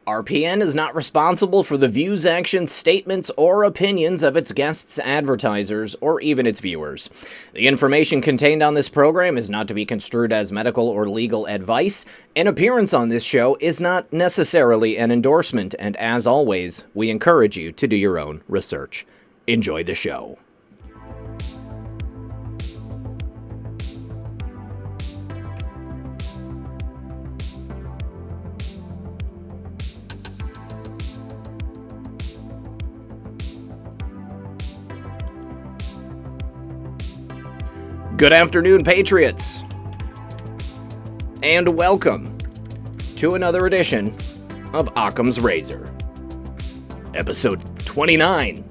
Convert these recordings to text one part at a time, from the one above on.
RPN is not responsible for the views, actions, statements, or opinions of its guests, advertisers, or even its viewers. The information contained on this program is not to be construed as medical or legal advice. An appearance on this show is not necessarily an endorsement, and as always, we encourage you to do your own research. Enjoy the show. Good afternoon, Patriots, and welcome to another edition of Occam's Razor, episode 29.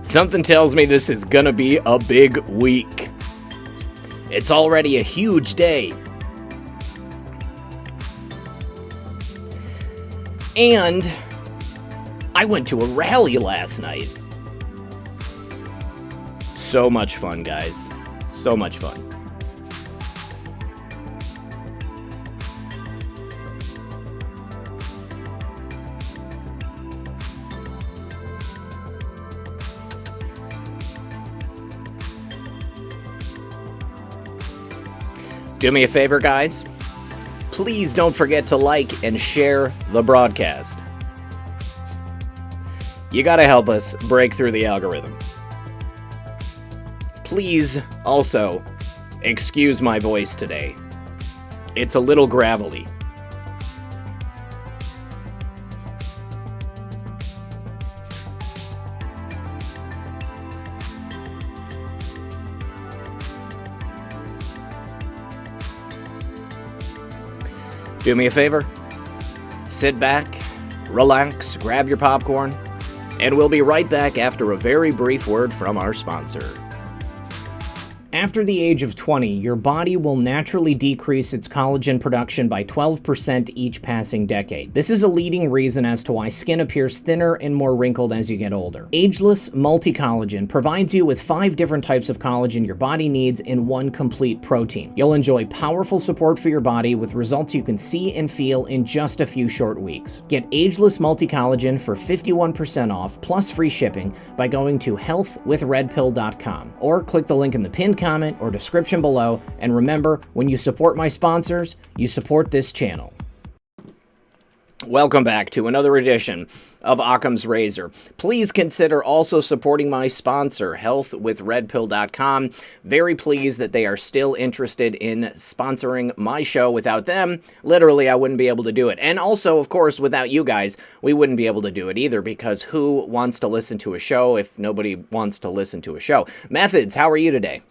Something tells me this is gonna be a big week. It's already a huge day. And I went to a rally last night. So much fun, guys. So much fun. Do me a favor, guys. Please don't forget to like and share the broadcast. You gotta help us break through the algorithm. Please also excuse my voice today. It's a little gravelly. Do me a favor, sit back, relax, grab your popcorn, and we'll be right back after a very brief word from our sponsor. After the age of 20, your body will naturally decrease its collagen production by 12% each passing decade. This is a leading reason as to why skin appears thinner and more wrinkled as you get older. Ageless Multi-Collagen provides you with 5 different types of collagen your body needs in one complete protein. You'll enjoy powerful support for your body with results you can see and feel in just a few short weeks. Get Ageless Multi-Collagen for 51% off plus free shipping by going to healthwithredpill.com or click the link in the pinned comment or description below, and remember, when you support my sponsors, you support this channel. Welcome back to another edition of Occam's Razor. Please consider also supporting my sponsor, healthwithredpill.com. Very pleased that they are still interested in sponsoring my show. Without them, literally, I wouldn't be able to do it. And also, of course, without you guys, we wouldn't be able to do it either, because who wants to listen to a show if nobody wants to listen to a show? Methods, how are you today?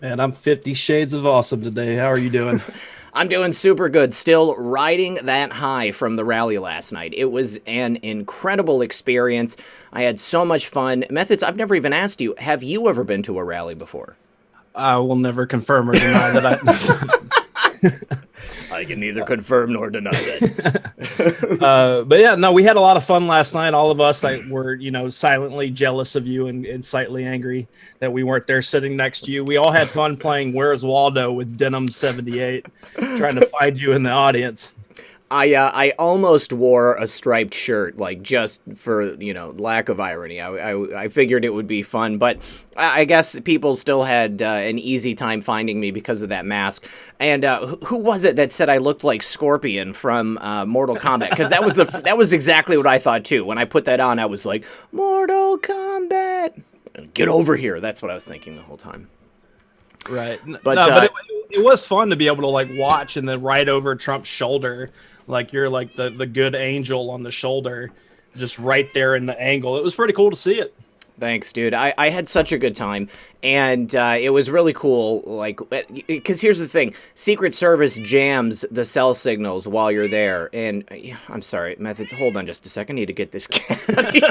Man, I'm 50 shades of awesome today. How are you doing? I'm doing super good. Still riding that high from the rally last night. It was an incredible experience. I had so much fun. Methods, I've never even asked you, have you ever been to a rally before? I will never confirm or deny that I can neither confirm nor deny that. But yeah, no, we had a lot of fun last night. All of us were, silently jealous of you and slightly angry that we weren't there sitting next to you. We all had fun playing Where's Waldo with Denim 78, trying to find you in the audience. I almost wore a striped shirt, just for, lack of irony. I figured it would be fun, but I guess people still had an easy time finding me because of that mask. And who was it that said I looked like Scorpion from Mortal Kombat? Because that was exactly what I thought too. When I put that on, I was like, Mortal Kombat, get over here. That's what I was thinking the whole time. Right, but it was fun to be able to watch and then right over Trump's shoulder. You're the good angel on the shoulder, just right there in the angle. It was pretty cool to see it. Thanks, dude. I had such a good time, and it was really cool, because here's the thing. Secret Service jams the cell signals while you're there, and I'm sorry, Methods, hold on just a second. I need to get this cat out of here.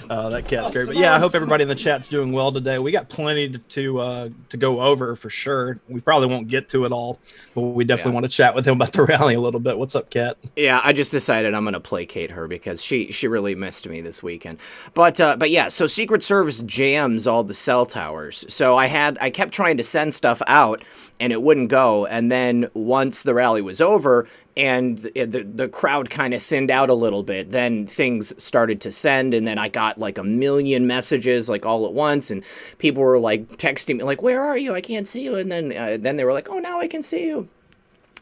That that cat's great. But yeah, I hope everybody in the chat's doing well today. We got plenty to go over for sure. We probably won't get to it all, but we definitely want to chat with him about the rally a little bit. What's up, Kat? Yeah, I just decided I'm going to placate her because she really missed me this weekend. But yeah, so Secret Service jams all the cell towers. So I kept trying to send stuff out and it wouldn't go. And then once the rally was over and the crowd kind of thinned out a little bit, then things started to send, and then I got like a million messages like all at once, and people were like texting me like, "Where are you? I can't see you." And then they were like, "Oh, now I can see you."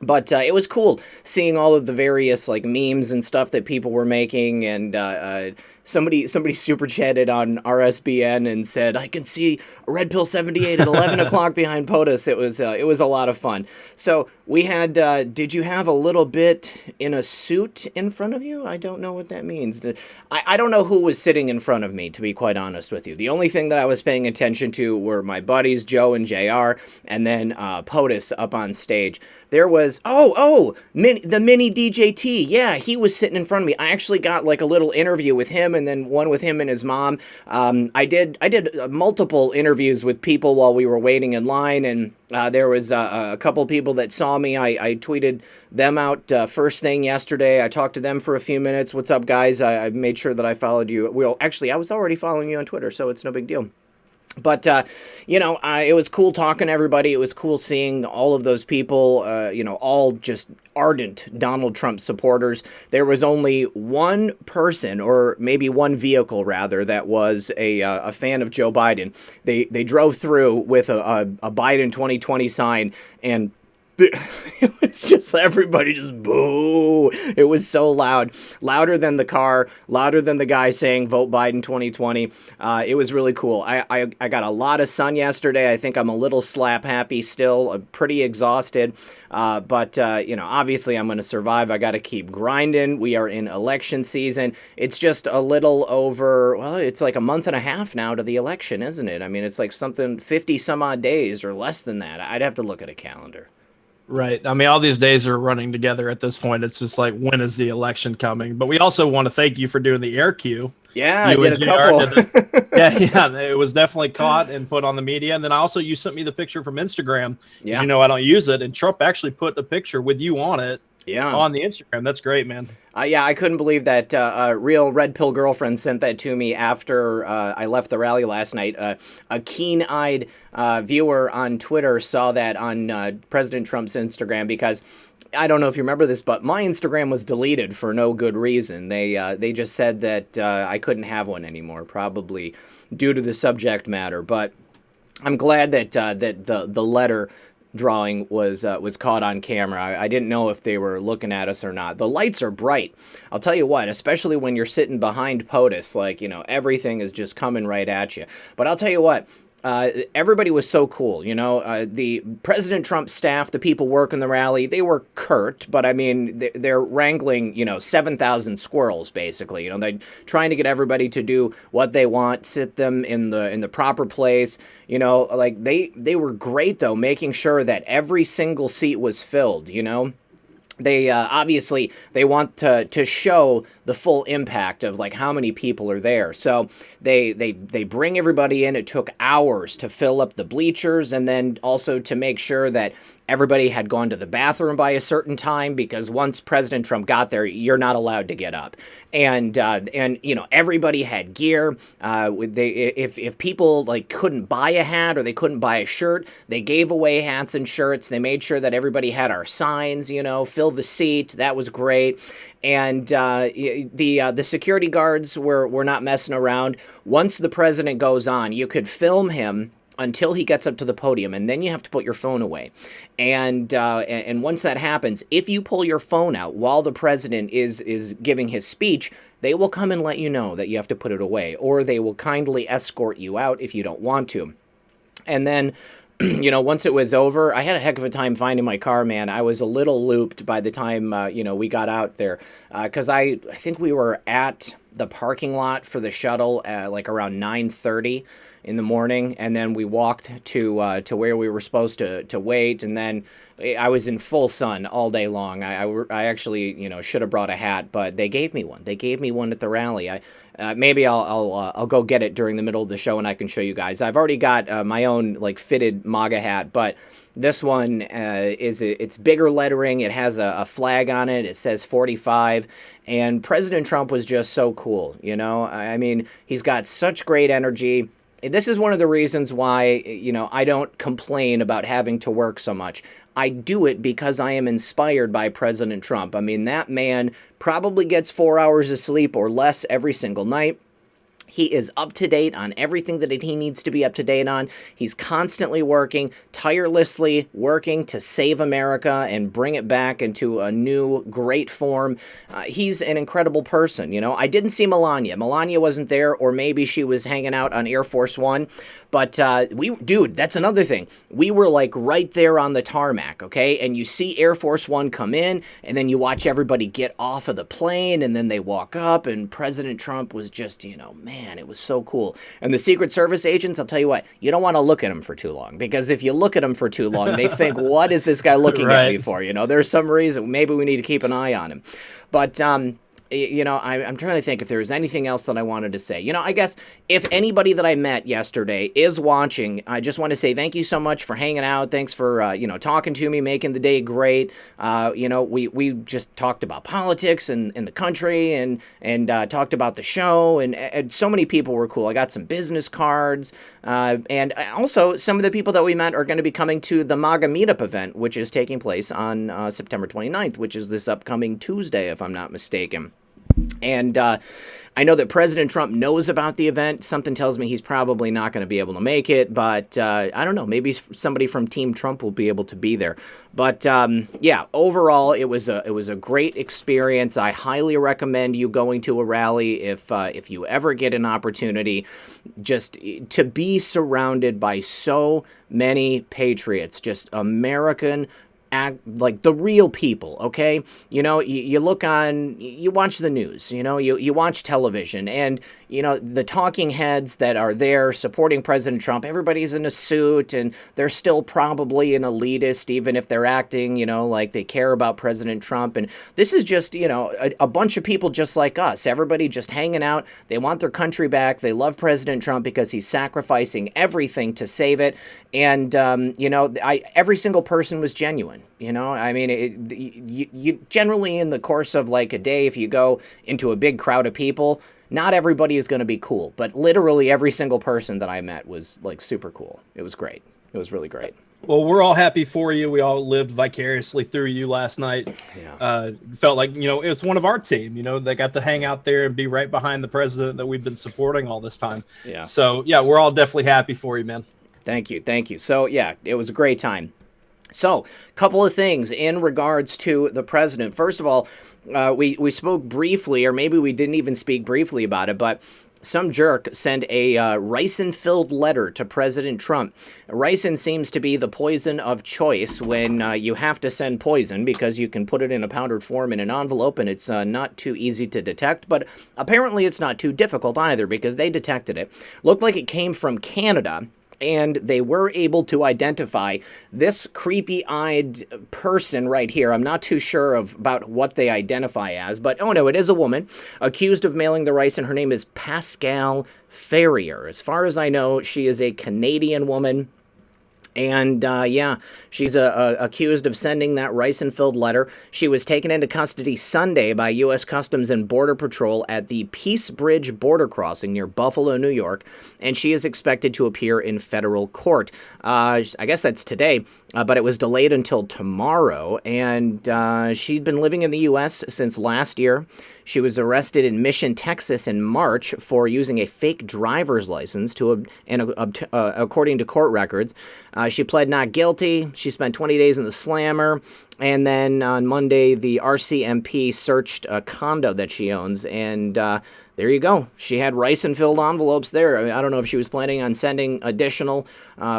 But it was cool seeing all of the various like memes and stuff that people were making, and somebody super chatted on RSBN and said, "I can see Red Pill 78 at 11 o'clock behind Potus." It was a lot of fun. So we had. Did you have a little bit in a suit in front of you? I don't know what that means. I don't know who was sitting in front of me, to be quite honest with you. The only thing that I was paying attention to were my buddies Joe and JR, and then Potus up on stage. There was the mini DJT. Yeah, he was sitting in front of me. I actually got like a little interview with him, and then one with him and his mom. I did multiple interviews with people while we were waiting in line, and there was a couple people that saw me. I tweeted them out first thing yesterday. I talked to them for a few minutes. What's up, guys? I made sure that I followed you. Well, actually, I was already following you on Twitter, so it's no big deal. But, it was cool talking to everybody. It was cool seeing all of those people, all just ardent Donald Trump supporters. There was only one person, or maybe one vehicle, rather, that was a fan of Joe Biden. They drove through with a Biden 2020 sign, and it was just everybody just boo. It was so loud, louder than the car, louder than the guy saying vote Biden 2020. It was really cool. I got a lot of sun yesterday. I think I'm a little slap happy still. I'm pretty exhausted. But obviously I'm going to survive. I got to keep grinding. We are in election season. It's just a little over, well, it's like a month and a half now to the election, isn't it? I mean, it's like something 50 some odd days or less than that. I'd have to look at a calendar. Right. I mean, all these days are running together at this point. It's just like, when is the election coming? But we also want to thank you for doing the air cue. Yeah, I did a couple. Yeah, it was definitely caught and put on the media. And then also you sent me the picture from Instagram. Yeah. You know I don't use it. And Trump actually put a picture with you on it. Yeah. On the Instagram. That's great, man. Yeah, I couldn't believe that a real Red Pill girlfriend sent that to me after I left the rally last night. A keen-eyed viewer on Twitter saw that on President Trump's Instagram, because I don't know if you remember this, but my Instagram was deleted for no good reason. They just said that I couldn't have one anymore, probably due to the subject matter. But I'm glad that the letter drawing was caught on camera. I didn't know if they were looking at us or not. The lights are bright. I'll tell you what, especially when you're sitting behind Potus, everything is just coming right at you. But I'll tell you what, everybody was so cool. The President Trump staff, the people working the rally, they were curt, but I mean, they're wrangling, 7,000 squirrels, basically. They're trying to get everybody to do what they want, sit them in the proper place. They were great, though, making sure that every single seat was filled, They obviously they want to show the full impact of how many people are there. So they bring everybody in. It took hours to fill up the bleachers, and then also to make sure that everybody had gone to the bathroom by a certain time, because once President Trump got there, you're not allowed to get up. And everybody had gear. If people couldn't buy a hat or they couldn't buy a shirt, they gave away hats and shirts. They made sure that everybody had our signs, fill the seat. That was great. And the security guards were not messing around. Once the president goes on, you could film him until he gets up to the podium, and then you have to put your phone away. And once that happens, if you pull your phone out while the president is giving his speech, they will come and let you know that you have to put it away, or they will kindly escort you out if you don't want to. And then, once it was over, I had a heck of a time finding my car, man. I was a little looped by the time, we got out there, because I think we were at the parking lot for the shuttle at around 9:30 in the morning, and then we walked to where we were supposed to wait, and then I was in full sun all day long. I actually should have brought a hat, but they gave me one. They gave me one at the rally. Maybe I'll go get it during the middle of the show and I can show you guys. I've already got my own like fitted MAGA hat, but this one it's bigger lettering. It has a flag on it. It says 45. And President Trump was just so cool. You know, I mean, he's got such great energy. This is one of the reasons why, you know, I don't complain about having to work so much. I do it because I am inspired by President Trump. I mean, that man probably gets 4 hours of sleep or less every single night. He is up to date on everything that he needs to be up to date on. He's constantly working, tirelessly working to save America and bring it back into a new, great form. He's an incredible person, you know. I didn't see Melania. Melania wasn't there, or maybe she was hanging out on Air Force One. But, dude, that's another thing. We were, like, right there on the tarmac, okay? And you see Air Force One come in, and then you watch everybody get off of the plane, and then they walk up, and President Trump was just, you know, man, it was so cool. And the Secret Service agents, I'll tell you what, you don't want to look at them for too long, because if you look at them for too long, they think, what is this guy looking at me for? You know, there's some reason. Maybe we need to keep an eye on him. But, you know, I'm trying to think if there was anything else that I wanted to say. You know, I guess if anybody that I met yesterday is watching, I just want to say thank you so much for hanging out. Thanks for, you know, talking to me, making the day great. You know, we just talked about politics and the country and talked about the show. And so many people were cool. I got some business cards. And also, some of the people that we met are going to be coming to the MAGA meetup event, which is taking place on September 29th, which is this upcoming Tuesday, if I'm not mistaken. And I know that President Trump knows about the event. Something tells me he's probably not going to be able to make it, but I don't know. Maybe somebody from Team Trump will be able to be there. But yeah, overall, it was a great experience. I highly recommend you going to a rally if you ever get an opportunity. Just to be surrounded by so many patriots, just American. Like the real people, okay? You know, you look on, you watch the news, you know, you watch television, and, you know, the talking heads that are there supporting President Trump, everybody's in a suit, and they're still probably an elitist, even if they're acting, you know, like they care about President Trump. And this is just, you know, a bunch of people just like us, everybody just hanging out. They want their country back. They love President Trump because he's sacrificing everything to save it. And, you know, every single person was genuine. You know, I mean, you generally in the course of like a day, if you go into a big crowd of people, not everybody is going to be cool, but literally every single person that I met was like super cool. It was great. It was really great. Well, we're all happy for you. We all lived vicariously through you last night. Yeah. Felt like, you know, it was one of our team, you know, they got to hang out there and be right behind the president that we've been supporting all this time. Yeah. So, yeah, we're all definitely happy for you, man. Thank you. Thank you. So, yeah, it was a great time. So, a couple of things in regards to the president. First of all, we spoke briefly, or maybe we didn't even speak briefly about it, but some jerk sent a ricin-filled letter to President Trump. Ricin seems to be the poison of choice when you have to send poison, because you can put it in a powdered form in an envelope, and it's not too easy to detect. But apparently it's not too difficult either, because they detected it. Looked like it came from Canada. And they were able to identify this creepy-eyed person right here. I'm not too sure about what they identify as, but oh no, it is a woman accused of mailing the rice, and her name is Pascal Ferrier. As far as I know, she is a Canadian woman. And, yeah, she's accused of sending that ricin-filled letter. She was taken into custody Sunday by U.S. Customs and Border Patrol at the Peace Bridge border crossing near Buffalo, New York, and she is expected to appear in federal court. I guess that's today, but it was delayed until tomorrow, and she'd been living in the U.S. since last year. She was arrested in Mission, Texas in March for using a fake driver's license according to court records. She pled not guilty. She spent 20 days in the slammer. And then on Monday, the RCMP searched a condo that she owns. And there you go. She had ricin-filled envelopes there. I mean, I don't know if she was planning on sending additional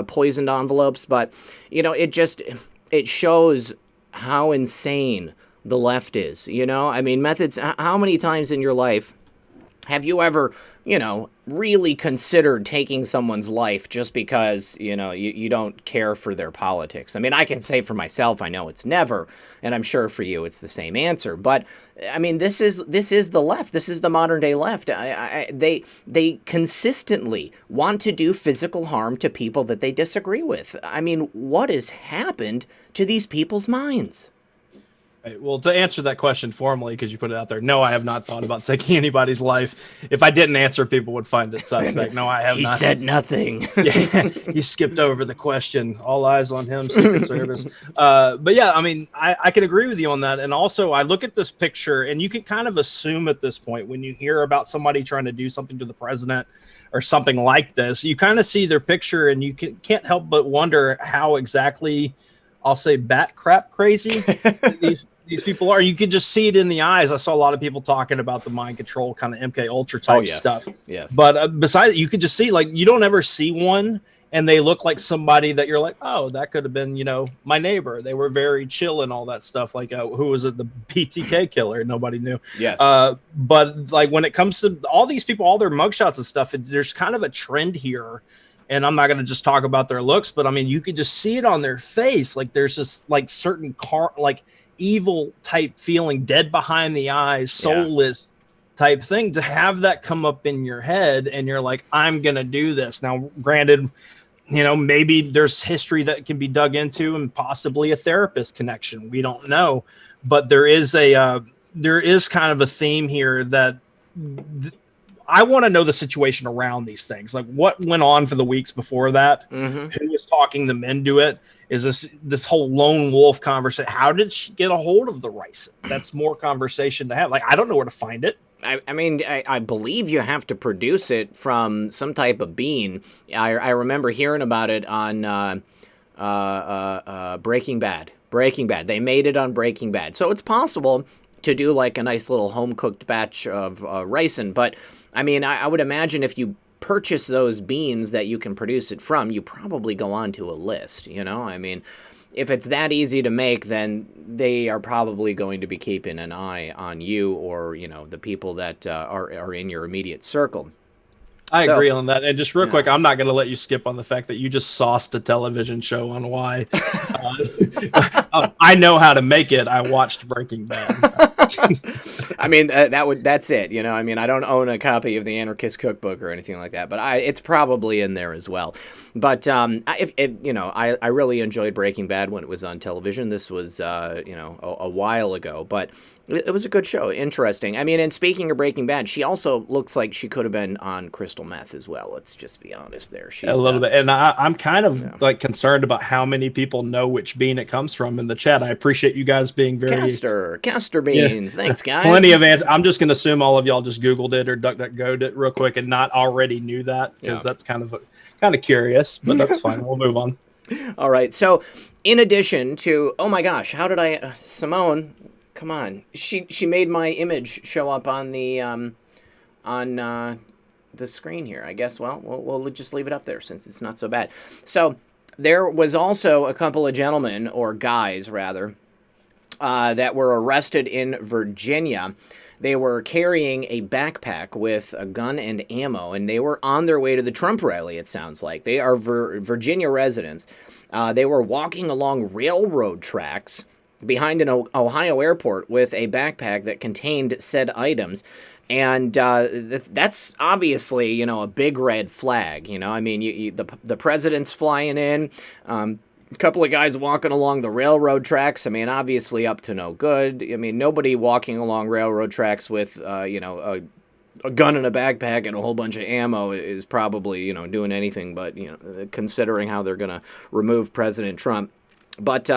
poisoned envelopes. But, you know, it shows how insane the left is, you know? I mean, methods, how many times in your life Have you ever, really considered taking someone's life just because, you don't care for their politics? I mean, I can say for myself, I know it's never, and I'm sure for you it's the same answer. But, I mean, this is the left. This is the modern day left. They consistently want to do physical harm to people that they disagree with. I mean, what has happened to these people's minds? Right. Well, to answer that question formally, because you put it out there, no, I have not thought about taking anybody's life. If I didn't answer, people would find it suspect. No, I have not. He said nothing. Yeah, he skipped over the question. All eyes on him, Secret Service. But yeah, I mean, I can agree with you on that. And also, I look at this picture, and you can kind of assume at this point when you hear about somebody trying to do something to the president or something like this, you kind of see their picture, and you can't help but wonder how exactly, I'll say, bat crap crazy these people are. You can just see it in the eyes. I saw a lot of people talking about the mind control kind of MK Ultra type stuff. Yes. But besides, you could just see, like, you don't ever see one and they look like somebody that you're like, oh, that could have been, my neighbor. They were very chill and all that stuff. Like, who was it? The BTK killer? Nobody knew. Yes. But like when it comes to all these people, all their mugshots and stuff, there's kind of a trend here. And I'm not going to just talk about their looks, but I mean, you could just see it on their face. Like there's this like certain evil type feeling, dead behind the eyes, soulless type thing, to have that come up in your head. And you're like, I'm going to do this. Now, granted, maybe there's history that can be dug into and possibly a therapist connection. We don't know, but there is kind of a theme here that I want to know the situation around these things. Like what went on for the weeks before that? Mm-hmm. Who was talking them into it? Is this whole lone wolf conversation? How did she get a hold of the rice? That's more conversation to have. Like, I don't know where to find it. I mean, I believe you have to produce it from some type of bean. I remember hearing about it on Breaking Bad. Breaking Bad. They made it on Breaking Bad. So it's possible to do like a nice little home-cooked batch of ricin. But, I mean, I would imagine if you purchase those beans that you can produce it from, you probably go onto a list, I mean, if it's that easy to make, then they are probably going to be keeping an eye on you or, the people that are in your immediate circle. I agree on that. And just real quick, I'm not going to let you skip on the fact that you just sauced a television show on why. I know how to make it. I watched Breaking Bad. I mean, that's it. I mean, I don't own a copy of the Anarchist Cookbook or anything like that, but it's probably in there as well. But I really enjoyed Breaking Bad when it was on television. This was a while ago, but it was a good show. Interesting. I mean, and speaking of Breaking Bad, she also looks like she could have been on crystal meth as well. Let's just be honest there. She's, a little bit. And I'm kind of concerned about how many people know which bean it comes from in the chat. I appreciate you guys being very... Castor beans. Yeah. Thanks, guys. Plenty of answers. I'm just going to assume all of y'all just Googled it or DuckDuckGo'd it real quick and not already knew that, because that's kind of curious, but that's fine. We'll move on. All right. So in addition to... Oh, my gosh. How did I... Simone... Come on, she made my image show up on the screen here. I guess we'll just leave it up there since it's not so bad. So there was also a couple of gentlemen, or guys rather, that were arrested in Virginia. They were carrying a backpack with a gun and ammo, and they were on their way to the Trump rally, it sounds like. They are Virginia residents. They were walking along railroad tracks behind an Ohio airport with a backpack that contained said items. And that's obviously, a big red flag. I mean, the president's flying in, a couple of guys walking along the railroad tracks. I mean, obviously up to no good. I mean, nobody walking along railroad tracks with, a gun in a backpack and a whole bunch of ammo is probably, doing anything but, considering how they're going to remove President Trump. But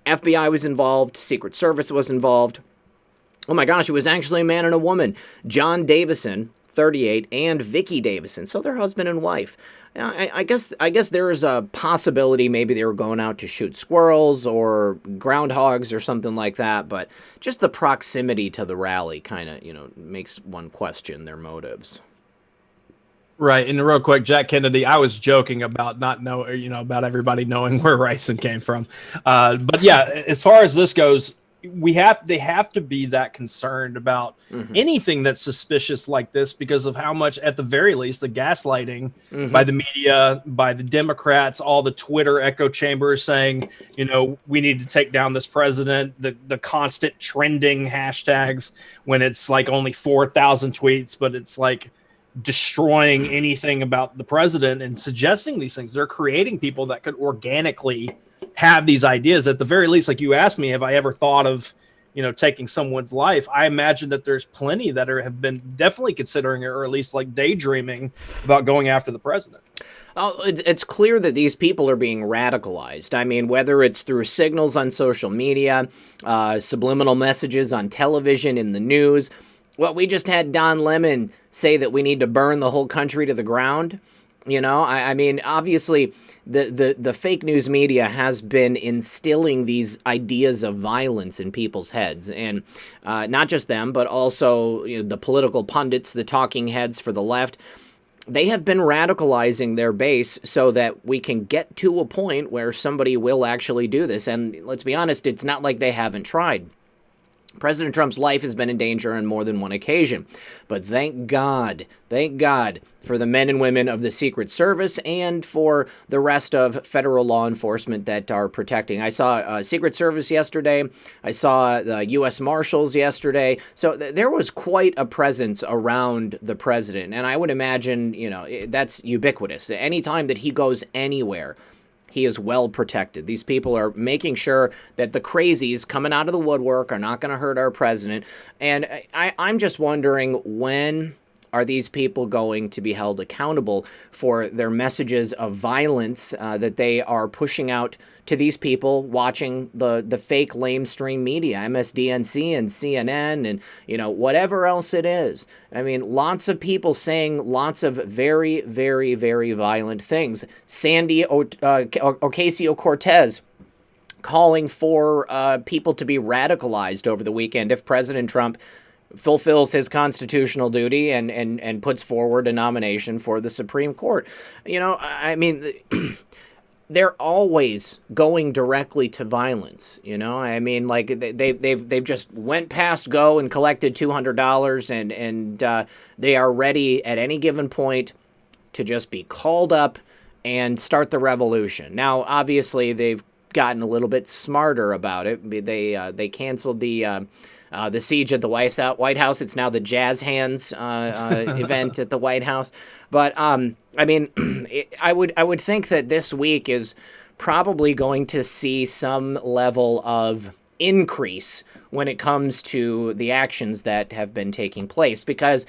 FBI was involved. Secret Service was involved. Oh my gosh, it was actually a man and a woman. John Davison, 38, and Vicky Davison. So they're husband and wife. I guess there's a possibility maybe they were going out to shoot squirrels or groundhogs or something like that. But just the proximity to the rally kind of, makes one question their motives. Right, and real quick, Jack Kennedy, I was joking about about everybody knowing where ricin came from. But yeah, as far as this goes, they have to be that concerned about anything that's suspicious like this because of how much, at the very least, the gaslighting by the media, by the Democrats, all the Twitter echo chambers saying, we need to take down this president, the constant trending hashtags when it's like only 4,000 tweets, but it's like destroying anything about the president and suggesting these things. They're creating people that could organically have these ideas. At the very least, like you asked me, have I ever thought of, taking someone's life? I imagine that there's plenty that have been definitely considering it, or at least like daydreaming about going after the president. Oh, it's clear that these people are being radicalized. I mean, whether it's through signals on social media, subliminal messages on television, in the news. Well, we just had Don Lemon say that we need to burn the whole country to the ground. I mean, obviously, the fake news media has been instilling these ideas of violence in people's heads. And not just them, but also the political pundits, the talking heads for the left. They have been radicalizing their base so that we can get to a point where somebody will actually do this. And let's be honest, it's not like they haven't tried. President Trump's life has been in danger on more than one occasion. But thank God for the men and women of the Secret Service and for the rest of federal law enforcement that are protecting. I saw Secret Service yesterday. I saw the U.S. Marshals yesterday. So there was quite a presence around the president. And I would imagine, that's ubiquitous. Anytime that he goes anywhere, he is well protected. These people are making sure that the crazies coming out of the woodwork are not going to hurt our president. And I'm just wondering, when are these people going to be held accountable for their messages of violence that they are pushing out to these people watching the fake lamestream media, MSDNC and CNN and, whatever else it is. I mean, lots of people saying lots of very, very, very violent things. Sandy Ocasio-Cortez calling for people to be radicalized over the weekend if President Trump fulfills his constitutional duty and puts forward a nomination for the Supreme Court. I mean, they're always going directly to violence. I mean, like they've just went past go and collected $200 and they are ready at any given point to just be called up and start the revolution. Now, obviously, they've gotten a little bit smarter about it. They canceled the siege at the White House. It's now the Jazz Hands event at the White House. But I mean, I would think that this week is probably going to see some level of increase when it comes to the actions that have been taking place, because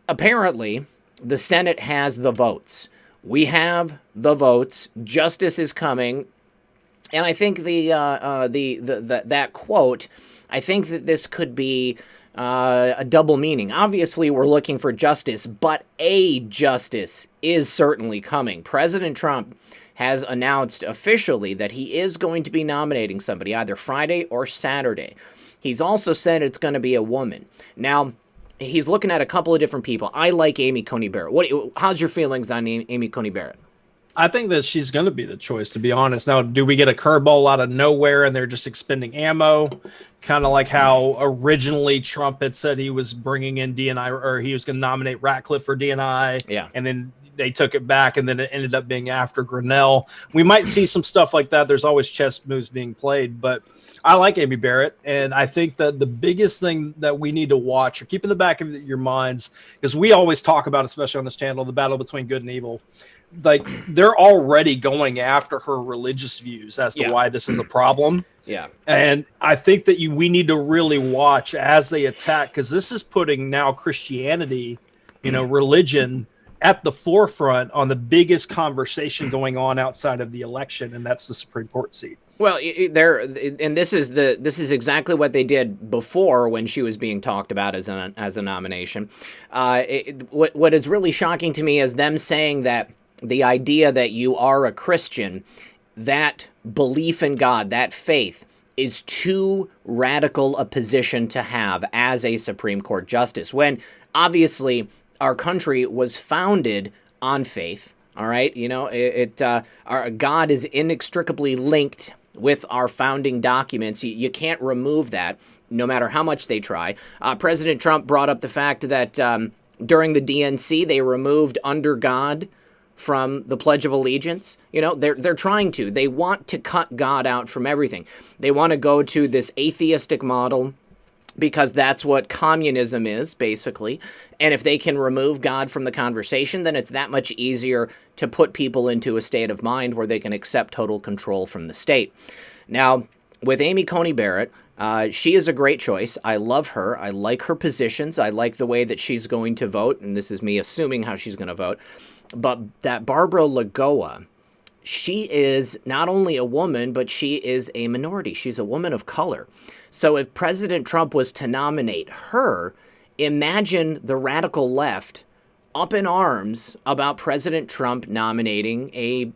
apparently the Senate has the votes. We have the votes. Justice is coming, and I think that quote. I think that this could be a double meaning. Obviously, we're looking for justice, but a justice is certainly coming. President Trump has announced officially that he is going to be nominating somebody either Friday or Saturday. He's also said it's going to be a woman. Now, he's looking at a couple of different people. I like Amy Coney Barrett. How's your feelings on Amy Coney Barrett? I think that she's going to be the choice, to be honest. Now, do we get a curveball out of nowhere and they're just expending ammo? Kind of like how originally Trump had said he was bringing in DNI, or he was going to nominate Ratcliffe for DNI. Yeah. And then they took it back, and then it ended up being after Grinnell. We might see some stuff like that. There's always chess moves being played, but I like Amy Barrett. And I think that the biggest thing that we need to watch, or keep in the back of your minds, because we always talk about, especially on this channel, the battle between good and evil. Like, they're already going after her religious views as to why this is a problem. Yeah. And I think that we need to really watch as they attack, because this is putting now Christianity, religion, at the forefront on the biggest conversation going on outside of the election, and that's the Supreme Court seat. Well, this is exactly what they did before when she was being talked about as a nomination. What is really shocking to me is them saying that the idea that you are a Christian, that belief in God, that faith, is too radical a position to have as a Supreme Court justice, when obviously our country was founded on faith. All right, our God is inextricably linked with our founding documents. You can't remove that, no matter how much they try. President Trump brought up the fact that during the DNC, they removed under God from the Pledge of Allegiance. You know, they're trying to. They want to cut God out from everything. They want to go to this atheistic model because that's what communism is, basically. And if they can remove God from the conversation, then it's that much easier to put people into a state of mind where they can accept total control from the state. Now, with Amy Coney Barrett, she is a great choice. I love her. I like her positions. I like the way that she's going to vote, and this is me assuming how she's going to vote. But that Barbara Lagoa, she is not only a woman, but she is a minority. She's a woman of color. So if President Trump was to nominate her, imagine the radical left up in arms about President Trump nominating a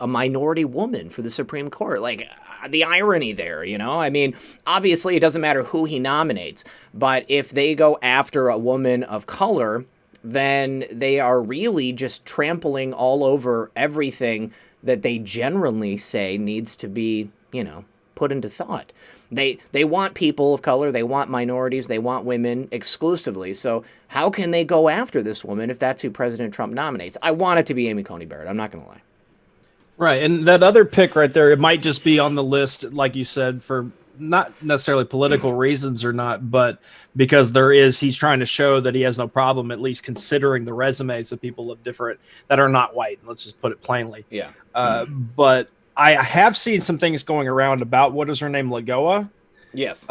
minority woman for the Supreme Court. Like, the irony there, you know? I mean, obviously it doesn't matter who he nominates, but if they go after a woman of color, then they are really just trampling all over everything that they generally say needs to be, you know, put into thought. They want people of color, they want minorities, they want women exclusively. So how can they go after this woman if that's who President Trump nominates? I want it to be Amy Coney Barrett. I'm not going to lie. Right. And that other pick right there, it might just be on the list, like you said, for not necessarily political reasons or not, but because he's trying to show that he has no problem, at least considering the resumes of people of different that are not white. Let's just put it plainly. Yeah. But I have seen some things going around about, what is her name? Lagoa? Yes.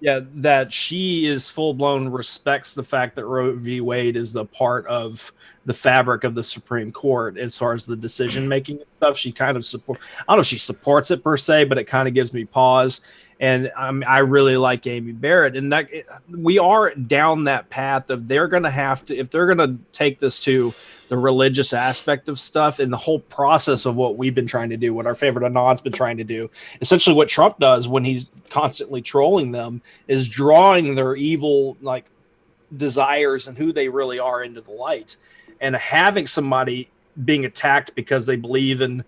Yeah, that she is full-blown respects the fact that Roe v. Wade is the part of the fabric of the Supreme Court as far as the decision-making and stuff. She kind of I don't know if she supports it per se, but it kind of gives me pause. And I really like Amy Barrett. And that we are down that path of they're going to have to, if they're going to take this to the religious aspect of stuff and the whole process of what we've been trying to do, what our favorite Anon's been trying to do, essentially what Trump does when he's constantly trolling them is drawing their evil like desires and who they really are into the light. And having somebody being attacked because they believe in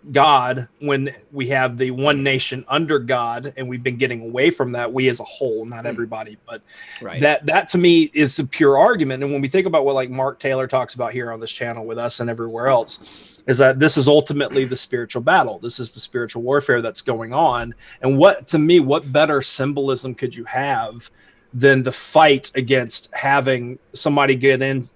God when we have the one nation under God, and we've been getting away from that, we as a whole, not everybody, but right. that to me is the pure argument. And when we think about what like Mark Taylor talks about here on this channel with us and everywhere else, is that this is ultimately the spiritual battle. This is the spiritual warfare that's going on. And what better symbolism could you have than the fight against having somebody get in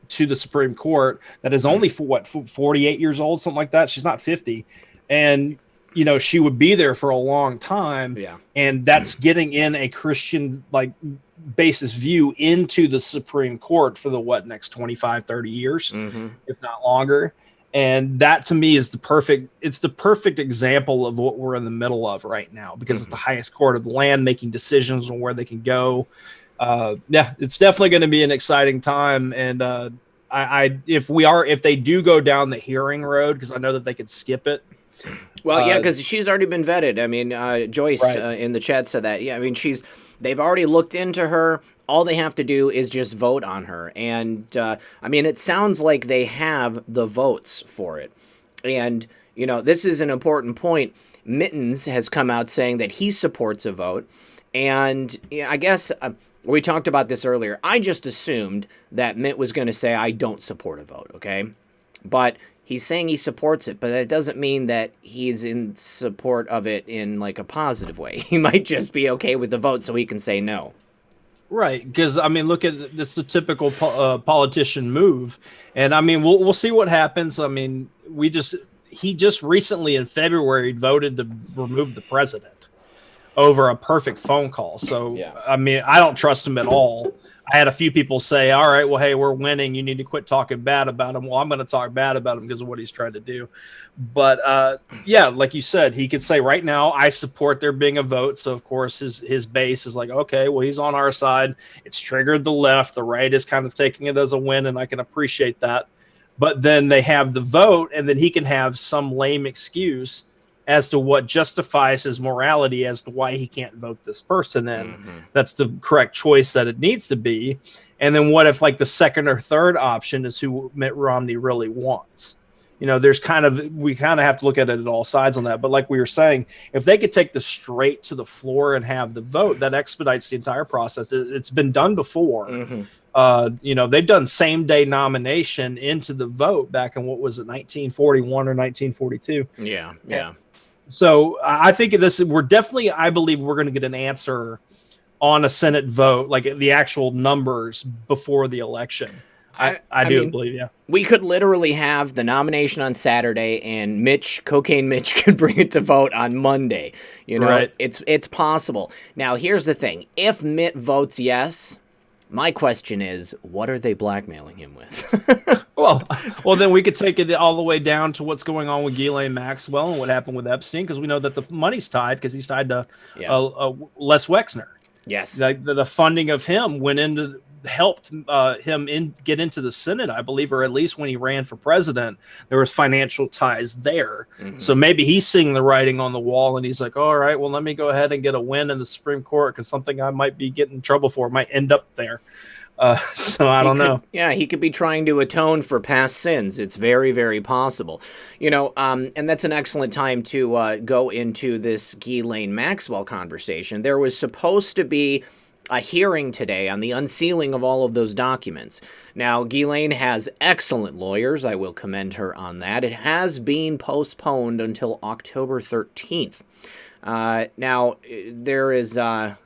to the Supreme Court that is only for 48 years old, something like that. She's not 50. And, you know, she would be there for a long time. Yeah. And that's getting in a Christian like basis view into the Supreme Court for the next 25, 30 years, if not longer. And that to me is the perfect example of what we're in the middle of right now, because it's the highest court of the land making decisions on where they can go. Yeah, it's definitely going to be an exciting time. And if they do go down the hearing road, because I know that they could skip it. Well, yeah, because she's already been vetted. I mean, Joyce right. In the chat said that. Yeah, I mean, they've already looked into her. All they have to do is just vote on her. And I mean, it sounds like they have the votes for it. And, you know, this is an important point. Mittens has come out saying that he supports a vote. And I guess we talked about this earlier. I just assumed that Mitt was going to say, I don't support a vote, okay? But he's saying he supports it, but that doesn't mean that he's in support of it in like a positive way. He might just be okay with the vote so he can say no. Right, because I mean, look at this, the typical politician move, and I mean, we'll see what happens. I mean, he just recently in February voted to remove the president over a perfect phone call. So yeah. I mean, I don't trust him at all. I had a few people say, all right, well, hey, we're winning. You need to quit talking bad about him. Well, I'm going to talk bad about him because of what he's trying to do. But yeah, like you said, he could say right now, I support there being a vote. So of course his base is like, okay, well, he's on our side. It's triggered the left. The right is kind of taking it as a win. And I can appreciate that. But then they have the vote, and then he can have some lame excuse as to what justifies his morality as to why he can't vote this person in. That's the correct choice that it needs to be. And then what if like the second or third option is who Mitt Romney really wants? there's we kind of have to look at it at all sides on that. But like we were saying, if they could take this straight to the floor and have the vote, that expedites the entire process. It's been done before. They've done same day nomination into the vote back in, what was it, 1941 or 1942. Yeah. So I think I believe we're going to get an answer on a Senate vote, like the actual numbers before the election. I do believe, yeah. We could literally have the nomination on Saturday, and Cocaine Mitch could bring it to vote on Monday. Right. It's possible. Now, here's the thing. If Mitt votes yes, my question is, what are they blackmailing him with? well, then we could take it all the way down to what's going on with Ghislaine Maxwell and what happened with Epstein, because we know that the money's tied, because he's tied to Les Wexner. Yes. The funding of him helped him get into the Senate, I believe, or at least when he ran for president, there was financial ties there. So maybe he's seeing the writing on the wall, and he's like, all right, well, let me go ahead and get a win in the Supreme Court, because something I might be getting in trouble for might end up there. So I don't know. Yeah, he could be trying to atone for past sins. It's very, very possible. And that's an excellent time to go into this Ghislaine Maxwell conversation. There was supposed to be a hearing today on the unsealing of all of those documents. Now, Ghislaine has excellent lawyers. I will commend her on that. It has been postponed until October 13th. Now, there is the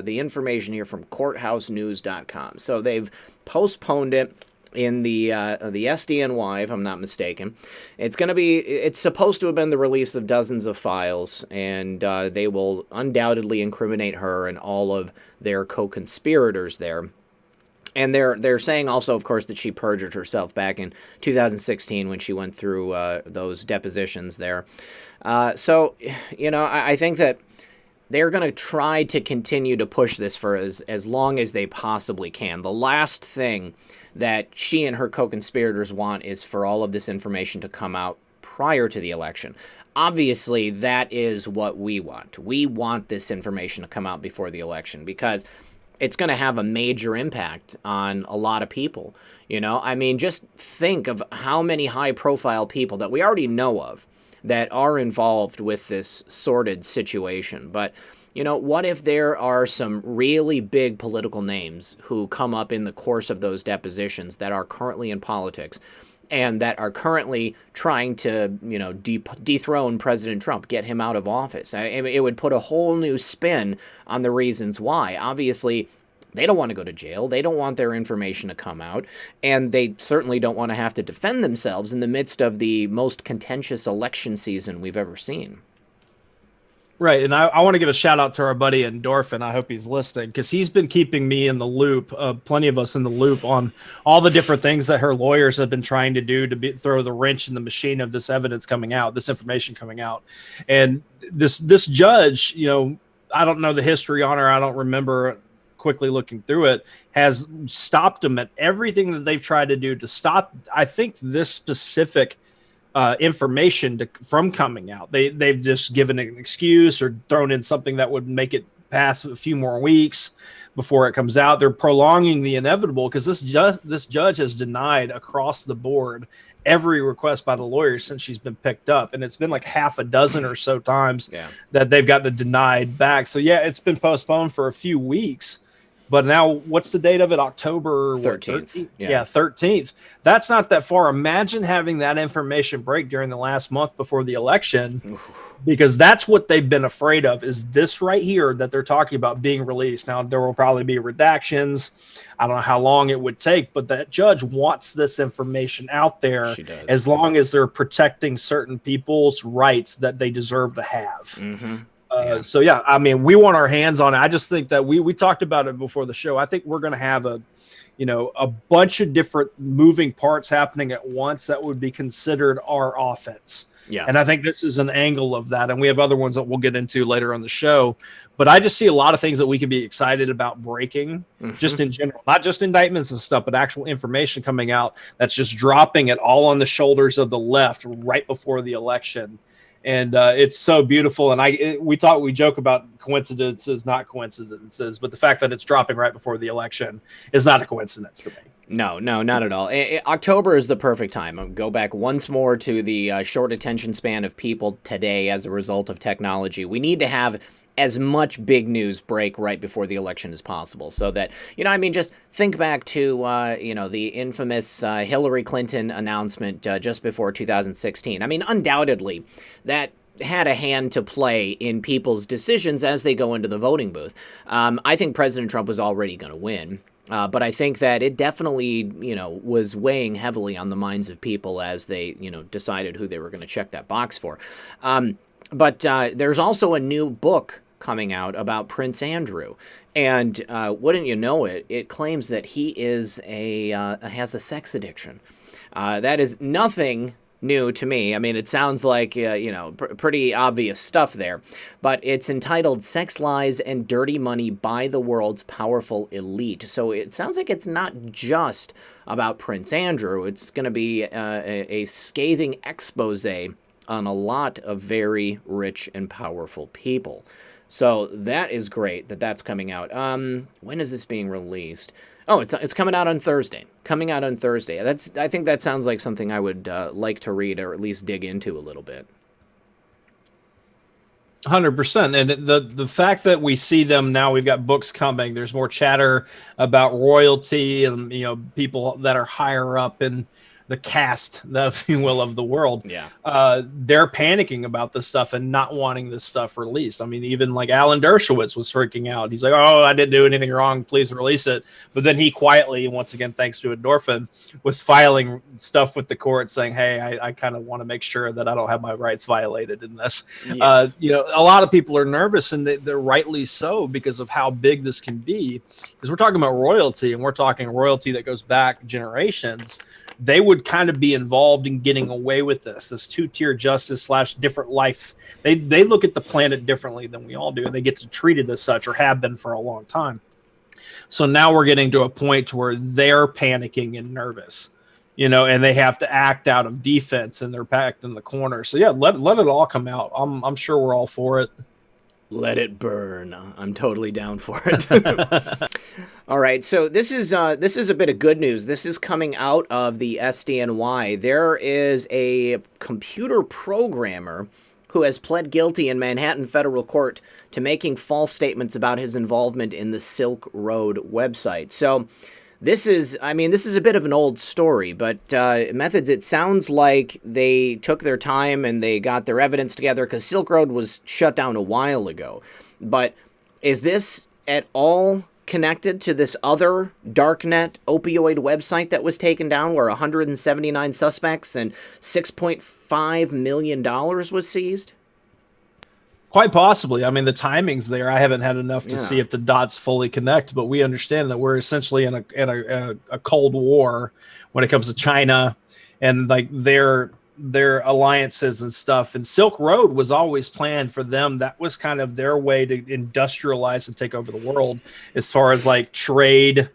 information here from courthousenews.com. So they've postponed it in the SDNY, if I'm not mistaken. It's supposed to have been the release of dozens of files, and they will undoubtedly incriminate her and all of their co-conspirators there. And they're saying also, of course, that she perjured herself back in 2016 when she went through those depositions there. So, I think that they're going to try to continue to push this for as long as they possibly can. The last thing that she and her co-conspirators want is for all of this information to come out prior to the election. Obviously, that is what we want. We want this information to come out before the election, because it's going to have a major impact on a lot of people. Just think of how many high-profile people that we already know of that are involved with this sordid situation. But what if there are some really big political names who come up in the course of those depositions that are currently in politics and that are currently trying to, dethrone President Trump, get him out of office? It would put a whole new spin on the reasons why. Obviously, they don't want to go to jail. They don't want their information to come out. And they certainly don't want to have to defend themselves in the midst of the most contentious election season we've ever seen. Right, and I want to give a shout out to our buddy Endorphin. I hope he's listening, because he's been keeping me in the loop, plenty of us in the loop, on all the different things that her lawyers have been trying to do to throw the wrench in the machine of this evidence coming out, this information coming out. And this judge, I don't know the history on her. I don't remember quickly looking through it, has stopped them at everything that they've tried to do to stop, I think, this specific information from coming out. They've just given an excuse or thrown in something that would make it pass a few more weeks before it comes out. They're prolonging the inevitable, because this judge has denied across the board every request by the lawyers since she's been picked up, and it's been like half a dozen or so times that they've gotten denied back. So it's been postponed for a few weeks. But now, what's the date of it? October 13th. Yeah, 13th. That's not that far. Imagine having that information break during the last month before the election, because that's what they've been afraid of, is this right here that they're talking about being released. Now, there will probably be redactions. I don't know how long it would take, but that judge wants this information out there as long as they're protecting certain people's rights that they deserve to have. So we want our hands on it. I just think that we talked about it before the show. I think we're going to have a bunch of different moving parts happening at once that would be considered our offense. Yeah. And I think this is an angle of that. And we have other ones that we'll get into later on the show. But I just see a lot of things that we could be excited about breaking, just in general, not just indictments and stuff, but actual information coming out that's just dropping it all on the shoulders of the left right before the election. And it's so beautiful. And we joke about coincidences, not coincidences, but the fact that it's dropping right before the election is not a coincidence to me. No, not at all. October is the perfect time. I'll go back once more to the short attention span of people today as a result of technology. We need to have as much big news break right before the election as possible so that, just think back to, the infamous Hillary Clinton announcement just before 2016. Undoubtedly, that had a hand to play in people's decisions as they go into the voting booth. I think President Trump was already going to win. But I think that it definitely, was weighing heavily on the minds of people as they, decided who they were going to check that box for. But there's also a new book coming out about Prince Andrew. And wouldn't you know it, it claims that he is has a sex addiction. That is nothing new to me. It sounds like, pretty obvious stuff there, but it's entitled Sex, Lies, and Dirty Money by the World's Powerful Elite. So it sounds like it's not just about Prince Andrew. It's going to be a scathing expose on a lot of very rich and powerful people. So that is great that that's coming out. When is this being released? Oh, it's coming out on Thursday. I think that sounds like something I would like to read or at least dig into a little bit. 100%. And the fact that we see them now, we've got books coming. There's more chatter about royalty and people that are higher up in the cast, if you will, of the world. Yeah. They're panicking about this stuff and not wanting this stuff released. Even like Alan Dershowitz was freaking out. He's like, "Oh, I didn't do anything wrong. Please release it." But then he quietly, once again, thanks to endorphin, was filing stuff with the court saying, "Hey, I kind of want to make sure that I don't have my rights violated in this." Yes. A lot of people are nervous, and they're rightly so because of how big this can be. Because we're talking about royalty, and we're talking royalty that goes back generations. They would kind of be involved in getting away with this two-tier justice / different life. They look at the planet differently than we all do, and they get to treat it as such or have been for a long time. So now we're getting to a point where they're panicking and nervous, and they have to act out of defense, and they're packed in the corner. So yeah, let it all come out. I'm sure we're all for it. Let it burn. I'm totally down for it. All right, so this is a bit of good news. This is coming out of the SDNY. There is a computer programmer who has pled guilty in Manhattan federal court to making false statements about his involvement in the Silk Road website. So this is a bit of an old story, but Methods, it sounds like they took their time and they got their evidence together because Silk Road was shut down a while ago. But is this at all connected to this other darknet opioid website that was taken down where 179 suspects and $6.5 million was seized? Quite possibly. The timing's there. I haven't had enough to see if the dots fully connect, but we understand that we're essentially in a Cold War when it comes to China and like their alliances and stuff. And Silk Road was always planned for them. That was kind of their way to industrialize and take over the world as far as like trade,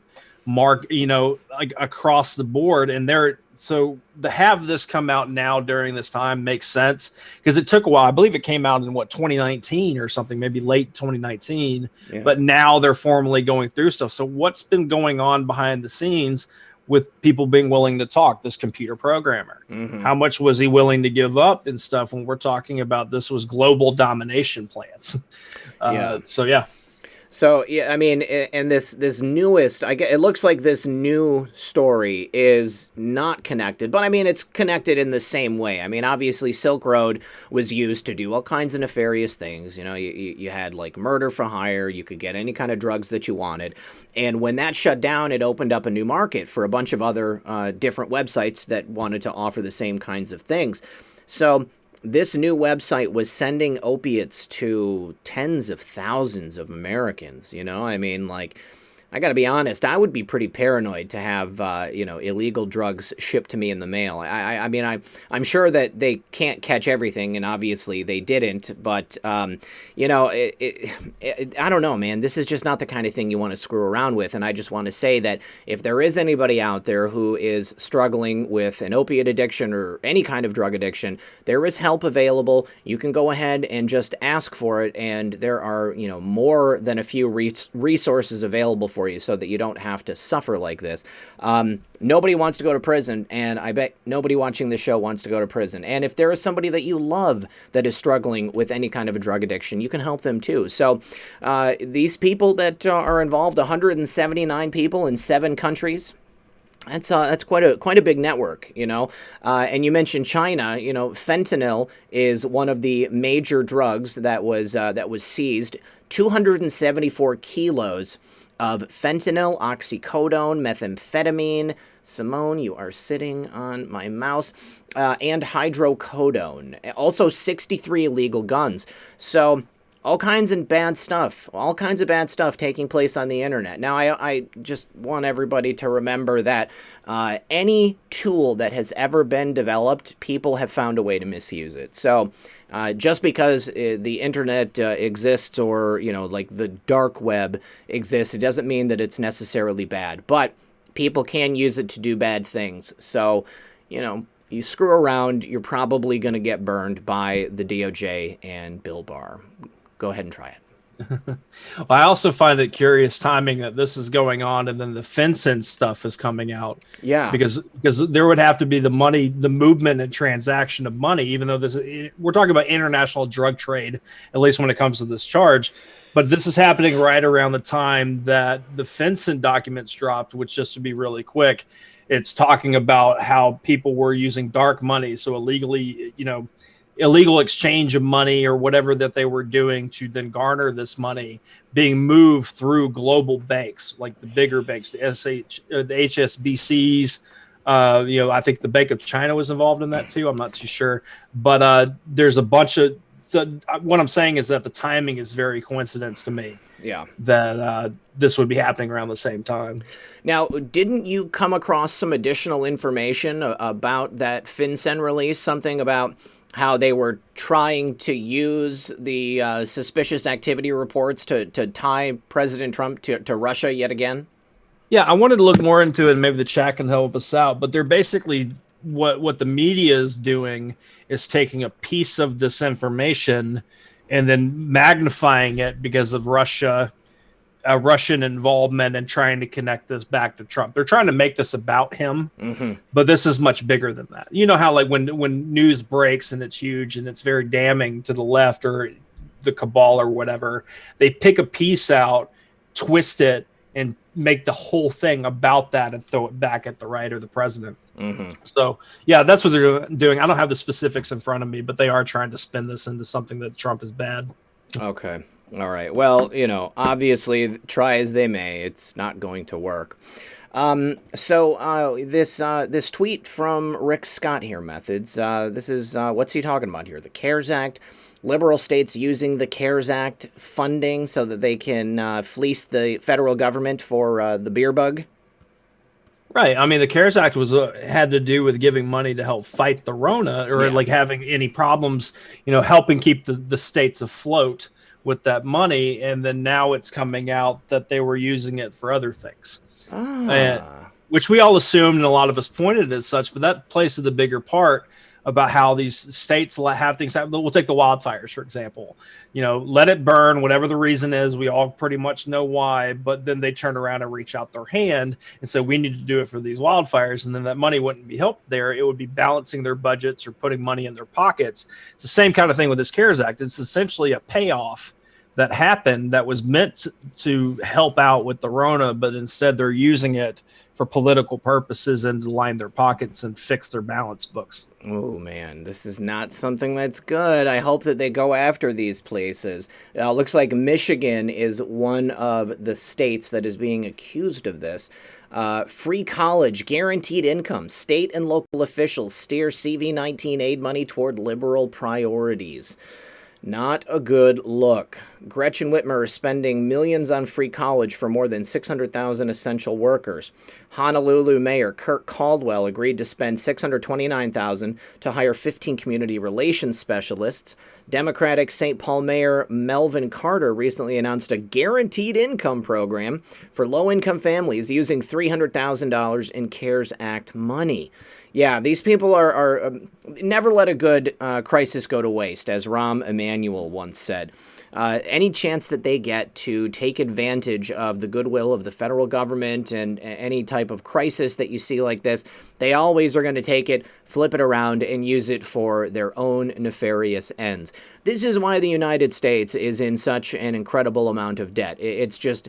like across the board. And so to have this come out now during this time makes sense because it took a while. I believe it came out in 2019 or something, maybe late 2019. Yeah. But now they're formally going through stuff. So what's been going on behind the scenes with people being willing to talk? This computer programmer, how much was he willing to give up and stuff when we're talking about this was global domination plans? So yeah. So, yeah, and this newest, it looks like this new story is not connected, but it's connected in the same way. Obviously Silk Road was used to do all kinds of nefarious things. You had like murder for hire, you could get any kind of drugs that you wanted. And when that shut down, it opened up a new market for a bunch of other different websites that wanted to offer the same kinds of things. So this new website was sending opiates to tens of thousands of Americans, I got to be honest, I would be pretty paranoid to have, illegal drugs shipped to me in the mail. I'm sure that they can't catch everything, and obviously they didn't, but, I don't know, man. This is just not the kind of thing you want to screw around with, and I just want to say that if there is anybody out there who is struggling with an opiate addiction or any kind of drug addiction, there is help available. You can go ahead and just ask for it, and there are, more than a few resources available for you so that you don't have to suffer like this. Nobody wants to go to prison, and I bet nobody watching this show wants to go to prison. And if there is somebody that you love that is struggling with any kind of a drug addiction, you can help them too. So these people that are involved, 179 people in 7 countries, that's quite a big network, you know. And you mentioned China. You know, fentanyl is one of the major drugs that was seized. 274 kilos of fentanyl, oxycodone, methamphetamine. Simone, you are sitting on my mouse. And hydrocodone. Also 63 illegal guns. So all kinds of bad stuff taking place on the internet. Now, I just want everybody to remember that any tool that has ever been developed, people have found a way to misuse it. So just because the internet exists, or, you know, like the dark web exists, it doesn't mean that it's necessarily bad. But people can use it to do bad things. So, you know, you screw around, you're probably going to get burned by the DOJ and Bill Barr. Go ahead and try it. Well, I also find it curious timing that this is going on and then the FinCEN stuff is coming out. Yeah. Because there would have to be the money, the movement and transaction of money, even though we're talking about international drug trade, at least when it comes to this charge. But this is happening right around the time that the FinCEN documents dropped, which, just to be really quick, it's talking about how people were using dark money. So illegally, you know, illegal exchange of money or whatever that they were doing to then garner this money being moved through global banks, like the bigger banks, the HSBCs. You know, I think the Bank of China was involved in that too. I'm not too sure, but there's a bunch of. So what I'm saying is that the timing is very coincidence to me. Yeah. That this would be happening around the same time. Now, didn't you come across some additional information about that FinCEN release? Something about how they were trying to use the suspicious activity reports to tie President Trump to Russia yet again? Yeah, I wanted to look more into it, and maybe the chat can help us out. But they're basically, what the media is doing is taking a piece of this information and then magnifying it because of Russian involvement and trying to connect this back to Trump. They're trying to make this about him, but this is much bigger than that. You know how, like, when news breaks and it's huge and it's very damning to the left or the cabal or whatever, they pick a piece out, twist it, and make the whole thing about that and throw it back at the right or the president. So, yeah, that's what they're doing. I don't have the specifics in front of me, but they are trying to spin this into something that Trump is bad. Okay. All right. Well, you know, obviously, try as they may, it's not going to work. So this tweet from Rick Scott here, Methods. This is, what's he talking about here? The CARES Act. Liberal states using the CARES Act funding so that they can fleece the federal government for the beer bug. Right. I mean, the CARES Act was had to do with giving money to help fight the Rona, or like having any problems, you know, helping keep the states afloat with that money. And then now it's coming out that they were using it for other things, which we all assumed and a lot of us pointed as such. But that plays to the bigger part about how these states have things happen. We'll take the wildfires, for example. You know, let it burn, whatever the reason is. We all pretty much know why, but then they turn around and reach out their hand and say, we need to do it for these wildfires. And then that money wouldn't be helped there. It would be balancing their budgets or putting money in their pockets. It's the same kind of thing with this CARES Act. It's essentially a payoff that happened that was meant to help out with the Rona, but instead they're using it for political purposes and to line their pockets and fix their balance books. Oh, man, this is not something that's good. I hope that they go after these places. Looks like Michigan is one of the states that is being accused of this. Free college, guaranteed income. State and local officials steer CV-19 aid money toward liberal priorities. Not a good look. Gretchen Whitmer is spending millions on free college for more than 600,000 essential workers. Honolulu Mayor Kirk Caldwell agreed to spend $629,000 to hire 15 community relations specialists. Democratic St. Paul Mayor Melvin Carter recently announced a guaranteed income program for low-income families using $300,000 in CARES Act money. Yeah, these people are never let a good crisis go to waste, as Rahm Emanuel once said. any chance that they get to take advantage of the goodwill of the federal government and any type of crisis that you see like this, they always are going to take it, flip it around, and use it for their own nefarious ends. This is why the United States is in such an incredible amount of debt. It's just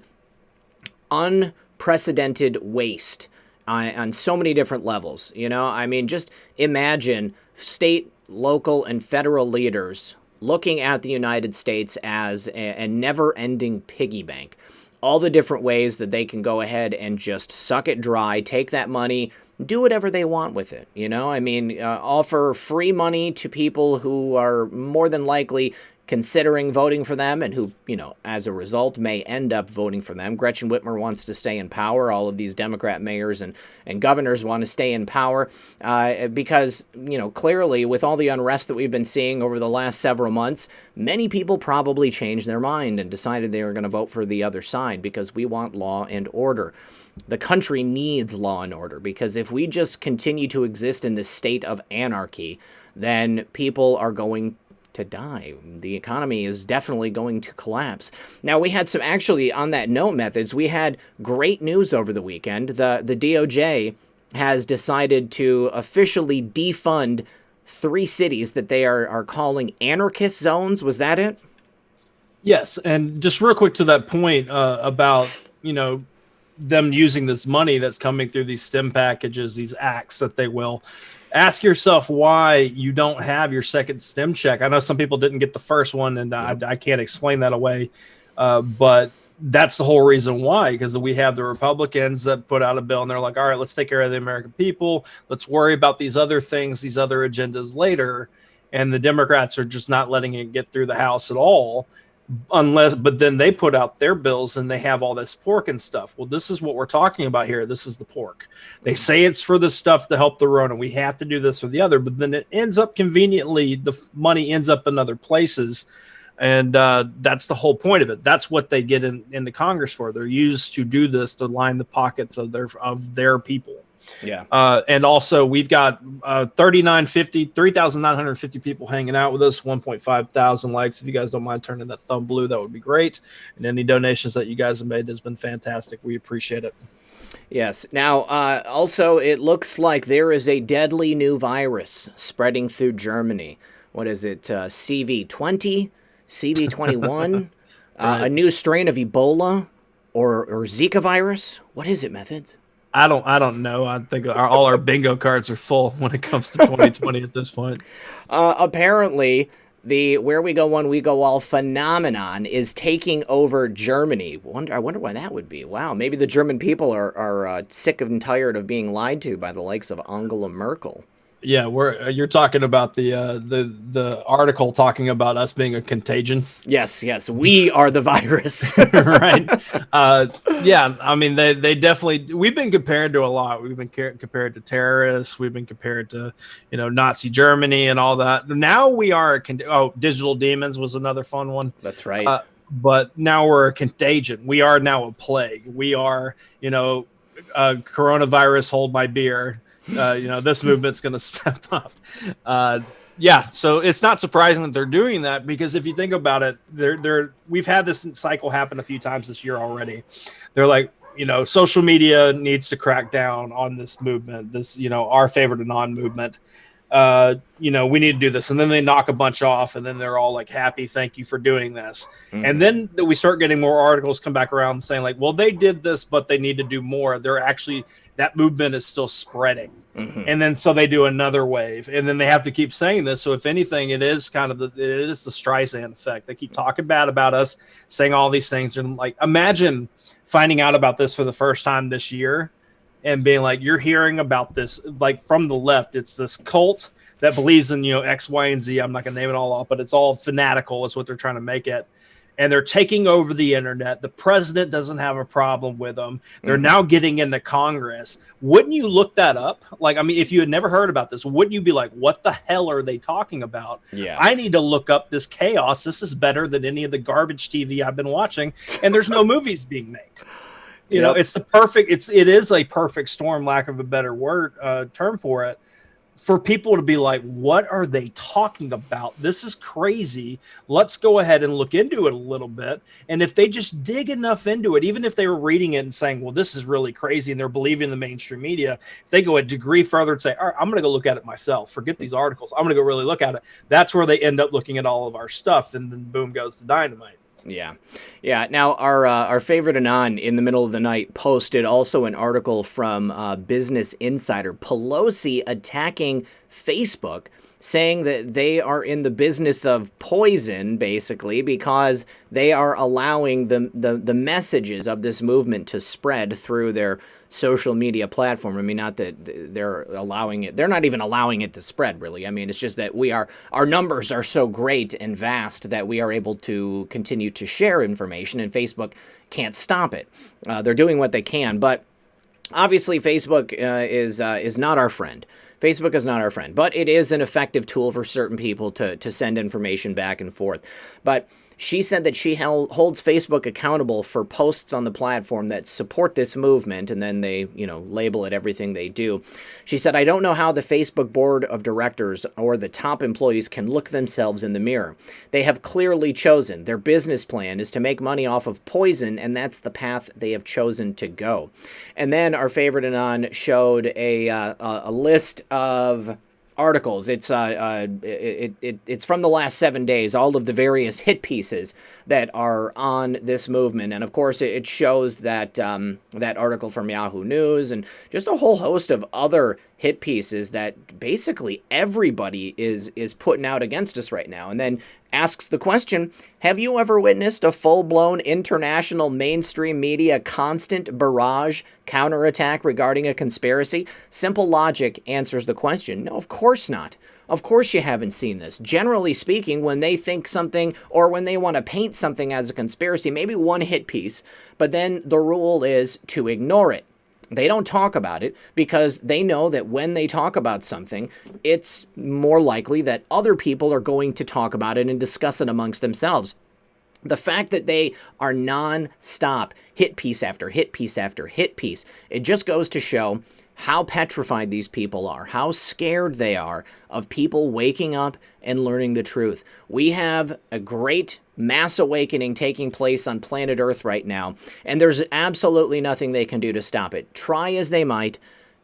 unprecedented waste on so many different levels. You know, I mean, just imagine state, local, and federal leaders looking at the United States as a never-ending piggy bank. All the different ways that they can go ahead and just suck it dry, take that money, do whatever they want with it. You know, I mean, offer free money to people who are more than likely considering voting for them and who, you know, as a result may end up voting for them. Gretchen Whitmer wants to stay in power. All of these Democrat mayors and governors want to stay in power because, you know, clearly with all the unrest that we've been seeing over the last several months, many people probably changed their mind and decided they were going to vote for the other side because we want law and order. The country needs law and order because if we just continue to exist in this state of anarchy, then people are going to die. The economy is definitely going to collapse. Now, we had some, actually, on that note, Methods, we had great news over the weekend. The DOJ has decided to officially defund 3 cities that they are calling anarchist zones. Was that it? Yes, and just real quick to that point about, you know, them using this money that's coming through these STEM packages, these acts that they will. Ask yourself why you don't have your second STEM check. I know some people didn't get the first one, and I can't explain that away, but that's the whole reason why, because we have the Republicans that put out a bill, and they're like, all right, let's take care of the American people. Let's worry about these other things, these other agendas later, and the Democrats are just not letting it get through the House at all. But then they put out their bills and they have all this pork and stuff. Well, this is what we're talking about here. This is the pork. They say it's for the stuff to help the Rona. We have to do this or the other, but then it ends up conveniently, the money ends up in other places. And that's the whole point of it. That's what they get in the Congress for. They're used to do this, to line the pockets of their people. Yeah. And also we've got 3,950 people hanging out with us, 1.5 thousand likes. If you guys don't mind turning that thumb blue, that would be great. And any donations that you guys have made has been fantastic. We appreciate it. Yes. Now, also, it looks like there is a deadly new virus spreading through Germany. What is it? CV20, CV21, Right. a new strain of Ebola or Zika virus. What is it, Methods? I don't know. I think all our bingo cards are full when it comes to 2020 at this point. Apparently, the where we go one, we go all phenomenon is taking over Germany. I wonder why that would be. Wow, maybe the German people are sick and tired of being lied to by the likes of Angela Merkel. Yeah, you're talking about the article talking about us being a contagion. Yes, we are the virus. Right. Yeah, I mean, they definitely, we've been compared to a lot. We've been compared to terrorists. We've been compared to, you know, Nazi Germany and all that. Now we are, Digital Demons was another fun one. That's right. But now we're a contagion. We are now a plague. We are, you know, coronavirus, hold my beer. You know, this movement's going to step up. Yeah, so it's not surprising that they're doing that, because if you think about it, we've had this cycle happen a few times this year already. They're like, you know, social media needs to crack down on this movement, this, you know, our favorite Anon movement. You know, we need to do this. And then they knock a bunch off, and then they're all like, happy, thank you for doing this. Mm-hmm. And then we start getting more articles come back around saying like, well, they did this, but they need to do more. They're actually, that movement is still spreading. Mm-hmm. And then so they do another wave, and then they have to keep saying this. So if anything, it is kind of the Streisand effect. They keep talking bad about us, saying all these things. And like, imagine finding out about this for the first time this year and being like, you're hearing about this, like from the left, it's this cult that believes in, you know, X, Y, and Z. I'm not going to name it all off, but it's all fanatical is what they're trying to make it. And they're taking over the internet. The president doesn't have a problem with them. They're now getting into Congress. Wouldn't you look that up? Like, I mean, if you had never heard about this, wouldn't you be like, what the hell are they talking about? Yeah. I need to look up this chaos. This is better than any of the garbage TV I've been watching. And there's no movies being made. You know, it's the perfect, it is a perfect storm, lack of a better word, term for it. for people to be like, what are they talking about? This is crazy. Let's go ahead and look into it a little bit. And if they just dig enough into it, even if they were reading it and saying, well, this is really crazy, and they're believing the mainstream media, if they go a degree further and say, all right, I'm going to go look at it myself. Forget these articles. I'm going to go really look at it. That's where they end up looking at all of our stuff. And then boom goes the dynamite. Yeah. Now, our favorite Anon in the middle of the night posted also an article from Business Insider. Pelosi attacking Facebook, saying that they are in the business of poison, basically, because they are allowing the messages of this movement to spread through their social media platform. I mean, not that they're allowing it. They're not even allowing it to spread, really. I mean, it's just that our numbers are so great and vast that we are able to continue to share information, and Facebook can't stop it. They're doing what they can, but obviously Facebook is not our friend. Facebook is not our friend, but it is an effective tool for certain people to send information back and forth. But she said that she holds Facebook accountable for posts on the platform that support this movement, and then they, label it everything they do. She said, I don't know how the Facebook board of directors or the top employees can look themselves in the mirror. They have clearly chosen. Their business plan is to make money off of poison, and that's the path they have chosen to go. And then our favorite Anon showed a list of articles. It's from the last 7 days, all of the various hit pieces that are on this movement, and of course it shows that that article from Yahoo News and just a whole host of other hit pieces that basically everybody is putting out against us right now. And then asks the question, have you ever witnessed a full-blown international mainstream media constant barrage counterattack regarding a conspiracy? Simple logic answers the question. No, of course not. Of course you haven't seen this. Generally speaking, when they think something or when they want to paint something as a conspiracy, maybe one hit piece, but then the rule is to ignore it. They don't talk about it because they know that when they talk about something, it's more likely that other people are going to talk about it and discuss it amongst themselves. The fact that they are non-stop, hit piece after hit piece after hit piece, it just goes to show how petrified these people are, how scared they are of people waking up and learning the truth. We have a great mass awakening taking place on planet Earth right now, and there's absolutely nothing they can do to stop it. Try as they might,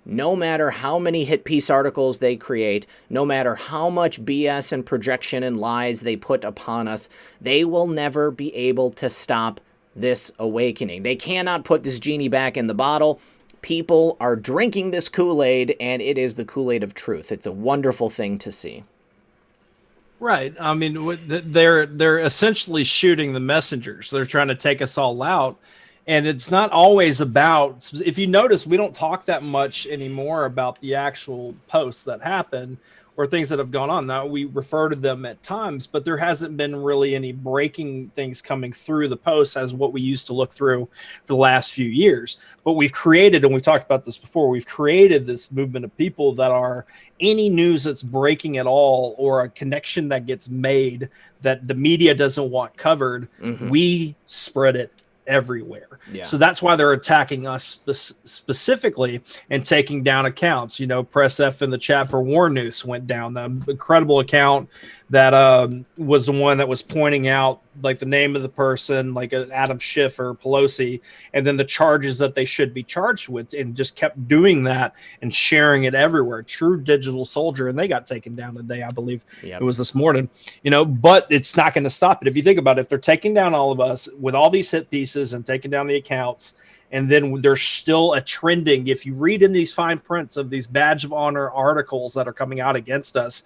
no matter how many hit piece articles they create, no matter how much BS and projection and lies they put upon us, they will never be able to stop this awakening. They cannot put this genie back in the bottle. People are drinking this Kool-Aid, and it is the Kool-Aid of truth. It's a wonderful thing to see. Right. I mean, they're essentially shooting the messengers. They're trying to take us all out. And it's not always about, if you notice, we don't talk that much anymore about the actual posts that happen or things that have gone on. Now, we refer to them at times, but there hasn't been really any breaking things coming through the posts as what we used to look through for the last few years. But we've created, and we've talked about this before, we've created this movement of people that are any news that's breaking at all or a connection that gets made that the media doesn't want covered, we spread it everywhere. Yeah. So that's why they're attacking us specifically and taking down accounts. Press F in the chat for War News went down. The incredible account that was the one that was pointing out like the name of the person, like Adam Schiff or Pelosi, and then the charges that they should be charged with, and just kept doing that and sharing it everywhere. True digital soldier, and they got taken down today, I believe. Yep. It was this morning. But it's not going to stop it. If you think about it, if they're taking down all of us with all these hit pieces and taking down the accounts, and then there's still a trending, if you read in these fine prints of these badge of honor articles that are coming out against us,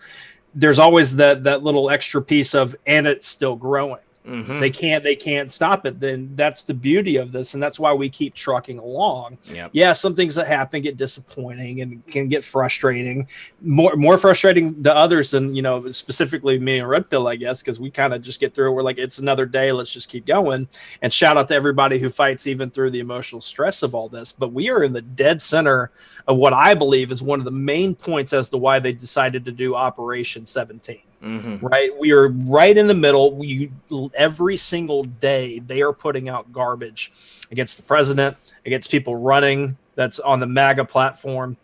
there's always that little extra piece of, and it's still growing. They can't stop it. Then that's the beauty of this, and that's why we keep trucking along. Yep. Yeah, some things that happen get disappointing and can get frustrating, more frustrating to others than specifically me and Red Pill, I guess, because we kind of just get through it. We're like, it's another day, let's just keep going. And shout out to everybody who fights even through the emotional stress of all this. But we are in the dead center of what I believe is one of the main points as to why they decided to do Operation 17. Right, we are right in the middle. Every single day they are putting out garbage against the president, against people running that's on the MAGA platform,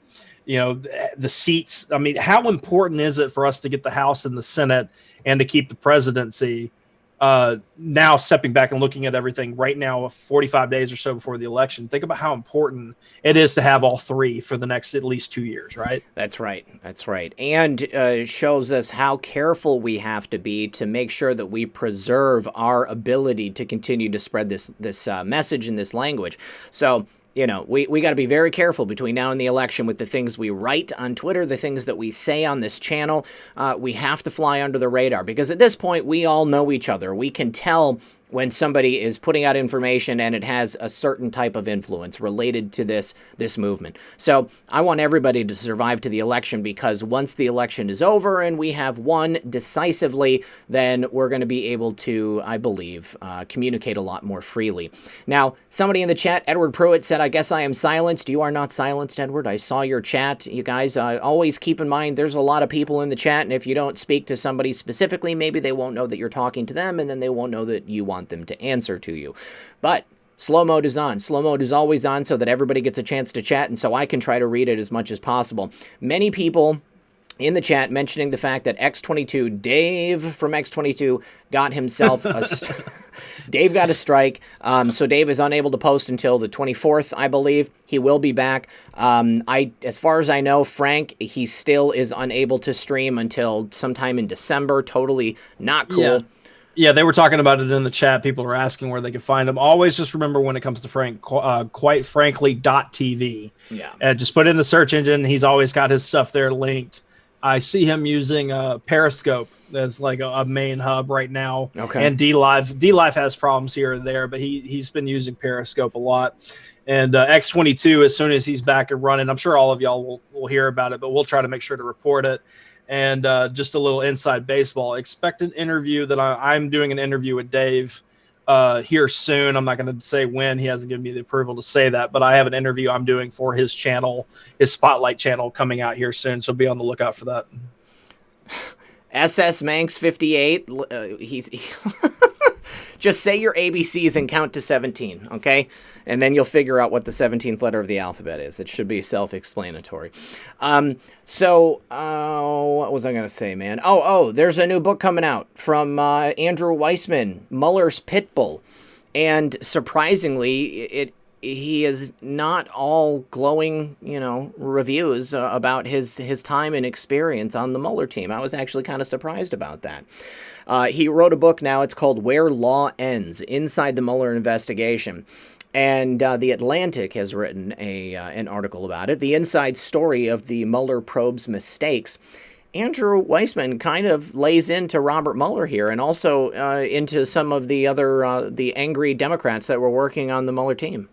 the seats. I mean, how important is it for us to get the House and the Senate and to keep the presidency? Now stepping back and looking at everything right now, 45 days or so before the election, think about how important it is to have all three for the next at least 2 years, right? That's right. That's right. And shows us how careful we have to be to make sure that we preserve our ability to continue to spread this message and this language. So, we got to be very careful between now and the election with the things we write on Twitter, the things that we say on this channel. We have to fly under the radar because at this point, we all know each other. We can tell when somebody is putting out information and it has a certain type of influence related to this movement. So I want everybody to survive to the election because once the election is over and we have won decisively, then we're going to be able to, I believe, communicate a lot more freely. Now, somebody in the chat, Edward Pruitt, said, I guess I am silenced. You are not silenced, Edward. I saw your chat. You guys, always keep in mind there's a lot of people in the chat, and if you don't speak to somebody specifically, maybe they won't know that you're talking to them, and then they won't know that you want them to answer to you. But slow mode is on. Slow mode is always on so that everybody gets a chance to chat, and so I can try to read it as much as possible. Many people in the chat mentioning the fact that X22, Dave from X22, got himself a... Dave got a strike, so Dave is unable to post until the 24th, I believe. He will be back. As far as I know, Frank, he still is unable to stream until sometime in December. Totally not cool. Yeah, they were talking about it in the chat. People were asking where they could find him. Always just remember when it comes to Frank, quite frankly, .tv. Yeah. Just put in the search engine. He's always got his stuff there linked. I see him using Periscope as like a main hub right now. Okay. And DLive has problems here and there, but he's been using Periscope a lot. And X22, as soon as he's back and running, I'm sure all of y'all will hear about it, but we'll try to make sure to report it. And just a little inside baseball. Expect an interview that I'm doing an interview with Dave here soon. I'm not going to say when. He hasn't given me the approval to say that, but I have an interview I'm doing for his channel, his Spotlight channel, coming out here soon. So be on the lookout for that. SS Manx 58. He's just say your ABCs and count to 17, okay? And then you'll figure out what the 17th letter of the alphabet is. It should be self-explanatory. What was I going to say, man? There's a new book coming out from Andrew Weissman, Mueller's Pitbull. And surprisingly, he is not all glowing, reviews about his time and experience on the Mueller team. I was actually kind of surprised about that. He wrote a book now. It's called Where Law Ends, Inside the Mueller Investigation. And The Atlantic has written an article about it, the inside story of the Mueller probe's mistakes. Andrew Weissman kind of lays into Robert Mueller here and also into some of the other the angry Democrats that were working on the Mueller team.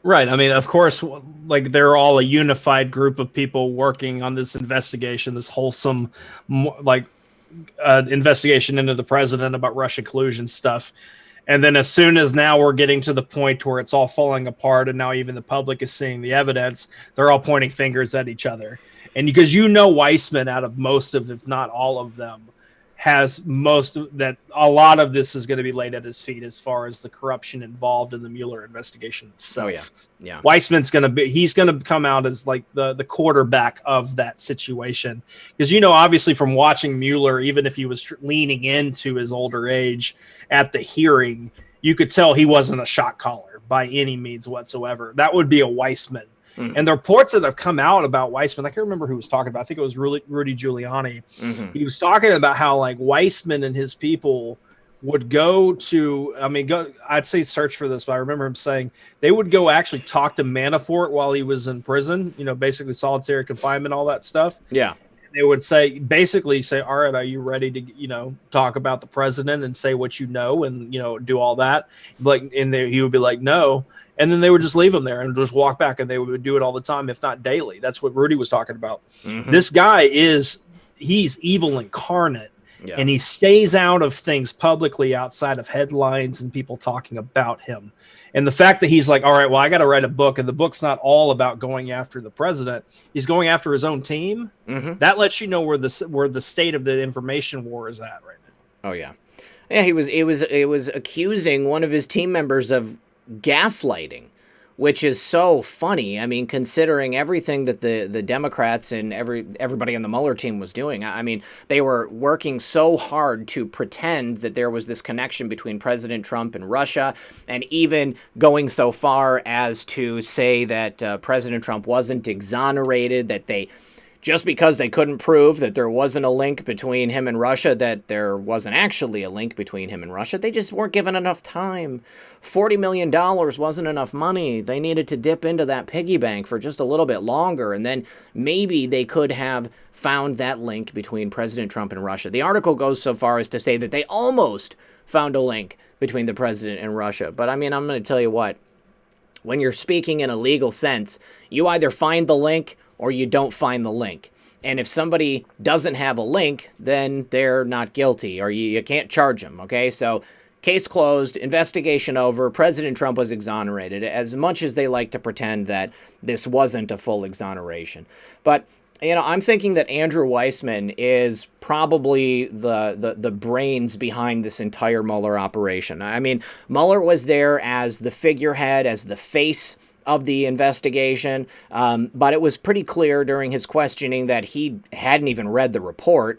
Right. I mean, of course, like they're all a unified group of people working on this investigation, this wholesome, investigation into the president about Russian collusion stuff. And then as soon as now we're getting to the point where it's all falling apart and now even the public is seeing the evidence, they're all pointing fingers at each other. And because Weissman, out of most of, if not all of them, has that a lot of this is going to be laid at his feet as far as the corruption involved in the Mueller investigation itself. Oh, yeah. Weissman's he's going to come out as like the quarterback of that situation. Because, obviously from watching Mueller, even if he was leaning into his older age at the hearing, you could tell he wasn't a shot caller by any means whatsoever. That would be a Weissman. Mm-hmm. And the reports that have come out about Weissman, I can't remember who was talking about. I think it was Rudy Giuliani. Mm-hmm. He was talking about how like Weissman and his people would go to, I'd say search for this, but I remember him saying they would go actually talk to Manafort while he was in prison, basically solitary confinement, all that stuff. Yeah. They would basically say, all right, are you ready to, talk about the president and say what you know and, do all that? He would be like, no. And then they would just leave him there and just walk back, and they would do it all the time, if not daily. That's what Rudy was talking about. Mm-hmm. This guy he's evil incarnate, and he stays out of things publicly outside of headlines and people talking about him. And the fact that he's like, all right, well, I got to write a book, and the book's not all about going after the president. He's going after his own team. Mm-hmm. That lets you know where the state of the information war is at right now. Oh, yeah. Yeah, he was accusing one of his team members of gaslighting which is so funny. I mean, considering everything that the Democrats and everybody on the Mueller team was doing. I mean, they were working so hard to pretend that there was this connection between President Trump and Russia, and even going so far as to say that President Trump wasn't exonerated, that just because they couldn't prove that there wasn't a link between him and Russia, that there wasn't actually a link between him and Russia. They just weren't given enough time. $40 million wasn't enough money. They needed to dip into that piggy bank for just a little bit longer, and then maybe they could have found that link between President Trump and Russia. The article goes so far as to say that they almost found a link between the president and Russia. But I mean, I'm going to tell you what, when you're speaking in a legal sense, you either find the link or you don't find the link. And if somebody doesn't have a link, then they're not guilty, or you can't charge them, okay? So case closed, investigation over, President Trump was exonerated, as much as they like to pretend that this wasn't a full exoneration. But, you know, I'm thinking that Andrew Weissman is probably the brains behind this entire Mueller operation. I mean, Mueller was there as the figurehead, as the face of the investigation, but it was pretty clear during his questioning that he hadn't even read the report.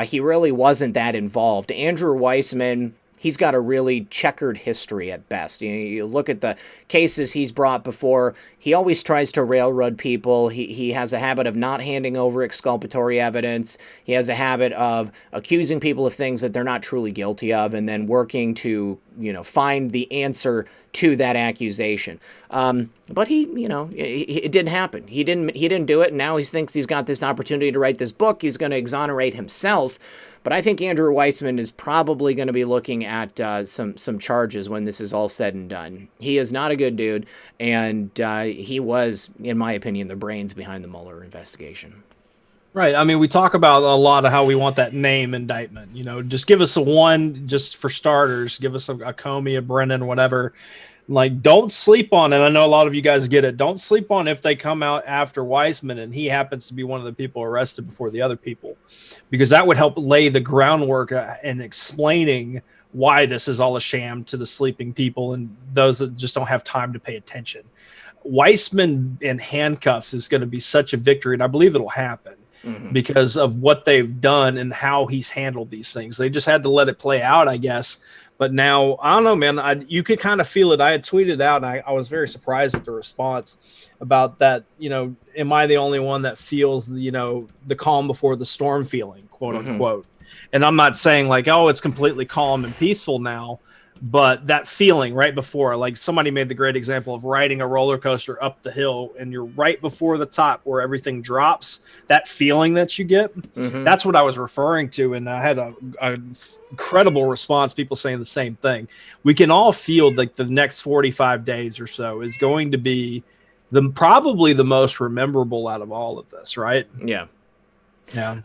He really wasn't that involved. Andrew Weissman, he's got a really checkered history at best. You look at the cases he's brought before, he always tries to railroad people. He has a habit of not handing over exculpatory evidence. He has a habit of accusing people of things that they're not truly guilty of, and then working to, you know, find the answer to that accusation. But it didn't happen. He didn't do it, and now he thinks he's got this opportunity to write this book. He's going to exonerate himself. But I think Andrew Weissman is probably going to be looking at some charges when this is all said and done. He is not a good dude, and he was, in my opinion, the brains behind the Mueller investigation. Right. I mean, we talk about a lot of how we want that name indictment. You know, just give us a one, just for starters. Give us a Comey, a Brennan, whatever. Like, don't sleep on it. I know a lot of you guys get it. Don't sleep on if they come out after Weissman and he happens to be one of the people arrested before the other people, because that would help lay the groundwork and explaining why this is all a sham to the sleeping people and those that just don't have time to pay attention. Weissman in handcuffs is going to be such a victory, and I believe it'll happen. Because of what they've done and how he's handled these things. They just had to let it play out, I guess. But now, I don't know, man, you could kind of feel it. I had tweeted out, and I was very surprised at the response about that. You know, am I the only one that feels, you know, the calm before the storm feeling, quote unquote? And I'm not saying like, oh, it's completely calm and peaceful now. But that feeling right before, like somebody made the great example of riding a roller coaster up the hill and you're right before the top where everything drops, that feeling that you get, that's what I was referring to. And I had a incredible response, people saying the same thing. We can all feel like the next 45 days or so is going to be probably the most rememberable out of all of this, right? Yeah. Yeah.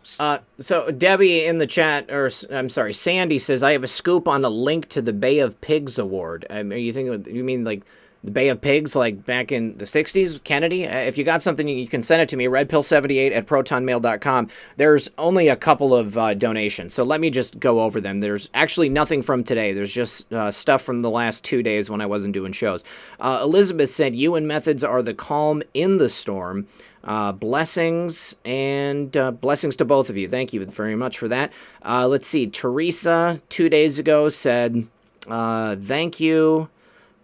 So Debbie in the chat, or I'm sorry, Sandy says, I have a scoop on a link to the Bay of Pigs award. Are you thinking, you mean like the Bay of Pigs, like back in the 60s, Kennedy? If you got something, you can send it to me, redpill78@protonmail.com. There's only a couple of donations, so let me just go over them. There's actually nothing from today. There's just stuff from the last 2 days when I wasn't doing shows. Elizabeth said, you and Methods are the calm in the storm. Blessings, and blessings to both of you. Thank you very much for that. Let's see. Teresa, 2 days ago, said, thank you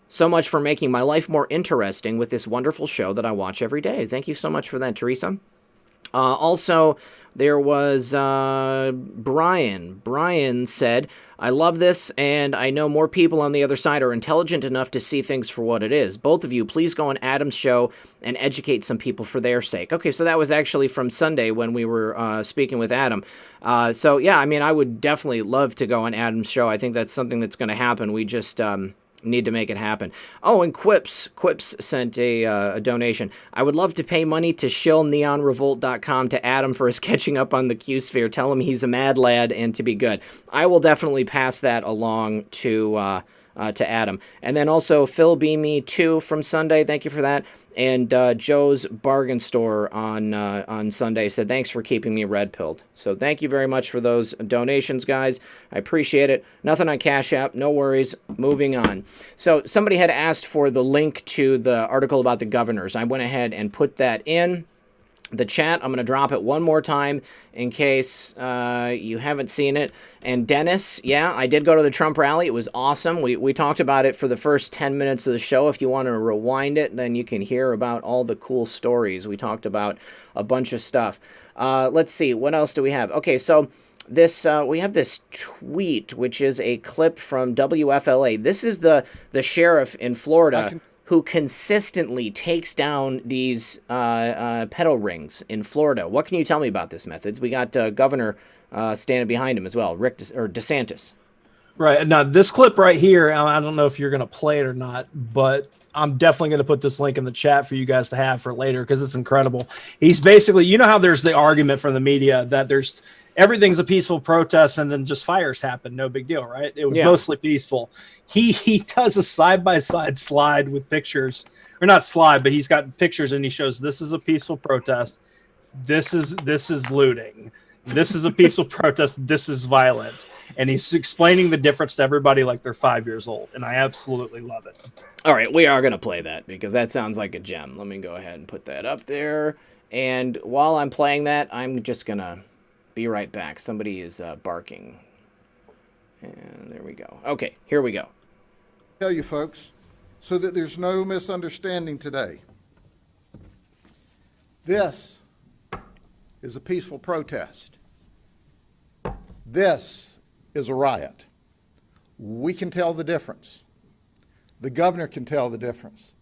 so much for making my life more interesting with this wonderful show that I watch every day. Thank you so much for that, Teresa. Also, there was Brian. Brian said, I love this, and I know more people on the other side are intelligent enough to see things for what it is. Both of you, please go on Adam's show and educate some people for their sake. Okay, so that was actually from Sunday when we were speaking with Adam. So, yeah, I mean, I would definitely love to go on Adam's show. I think that's something that's going to happen. We just need to make it happen. Oh, and Quips sent a donation. I would love to pay money to shill neonrevolt.com to Adam for his catching up on the Q-Sphere. Tell him he's a mad lad and to be good. I will definitely pass that along to Adam. And then also Phil Beamy 2 from Sunday. Thank you for that. And Joe's Bargain Store on Sunday said, thanks for keeping me red-pilled. So thank you very much for those donations, guys. I appreciate it. Nothing on Cash App. No worries. Moving on. So somebody had asked for the link to the article about the governors. I went ahead and put that in the chat. I'm going to drop it one more time in case you haven't seen it. And Dennis, yeah, I did go to the Trump rally. It was awesome. We talked about it for the first 10 minutes of the show. If you want to rewind it, then you can hear about all the cool stories. We talked about a bunch of stuff. Let's see. What else do we have? Okay, so this we have this tweet, which is a clip from WFLA. This is the sheriff in Florida who consistently takes down these pedo rings in Florida. What can you tell me about this, Methods? We got Governor standing behind him as well, DeSantis. Right. Now, this clip right here, I don't know if you're going to play it or not, but I'm definitely going to put this link in the chat for you guys to have for later because it's incredible. He's basically, you know how there's the argument from the media that everything's a peaceful protest and then just fires happen. No big deal, right? It was mostly peaceful. He does a side-by-side slide with pictures, or not slide, but he's got pictures and he shows this is a peaceful protest. This is looting. This is a peaceful protest. This is violence. And he's explaining the difference to everybody like they're 5 years old. And I absolutely love it. All right, we are going to play that because that sounds like a gem. Let me go ahead and put that up there. And while I'm playing that, I'm just going to be right back. Somebody is barking. And there we go. Okay, here we go. Tell you folks, so that there's no misunderstanding today. This is a peaceful protest. This is a riot. We can tell the difference. The governor can tell the difference.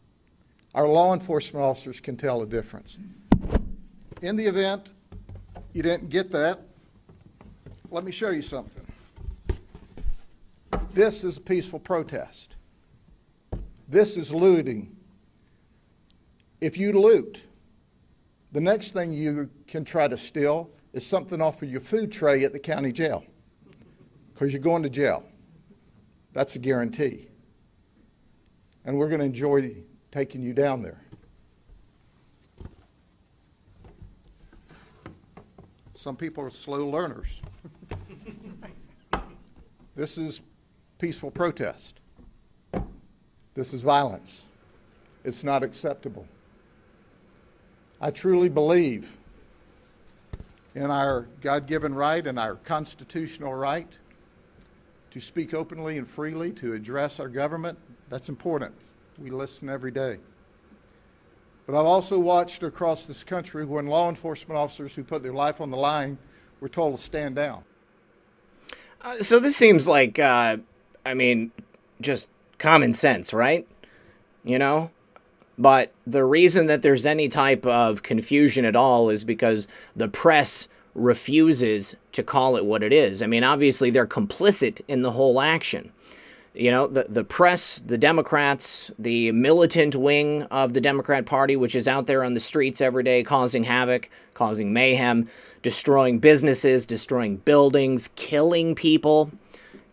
Our law enforcement officers can tell the difference. In the event you didn't get that, let me show you something. This is a peaceful protest. This is looting. If you loot, the next thing you can try to steal is something off of your food tray at the county jail, because you're going to jail. That's a guarantee. And we're going to enjoy taking you down there. Some people are slow learners. This is peaceful protest. This is violence. It's not acceptable. I truly believe in our God-given right and our constitutional right to speak openly and freely, to address our government. That's important. We listen every day. But I've also watched across this country when law enforcement officers who put their life on the line were told to stand down. So this seems like, just common sense, right? You know? But the reason that there's any type of confusion at all is because the press refuses to call it what it is. I mean, obviously, they're complicit in the whole action. You know, the press, the Democrats, the militant wing of the Democrat Party, which is out there on the streets every day causing havoc, causing mayhem, destroying businesses, destroying buildings, killing people.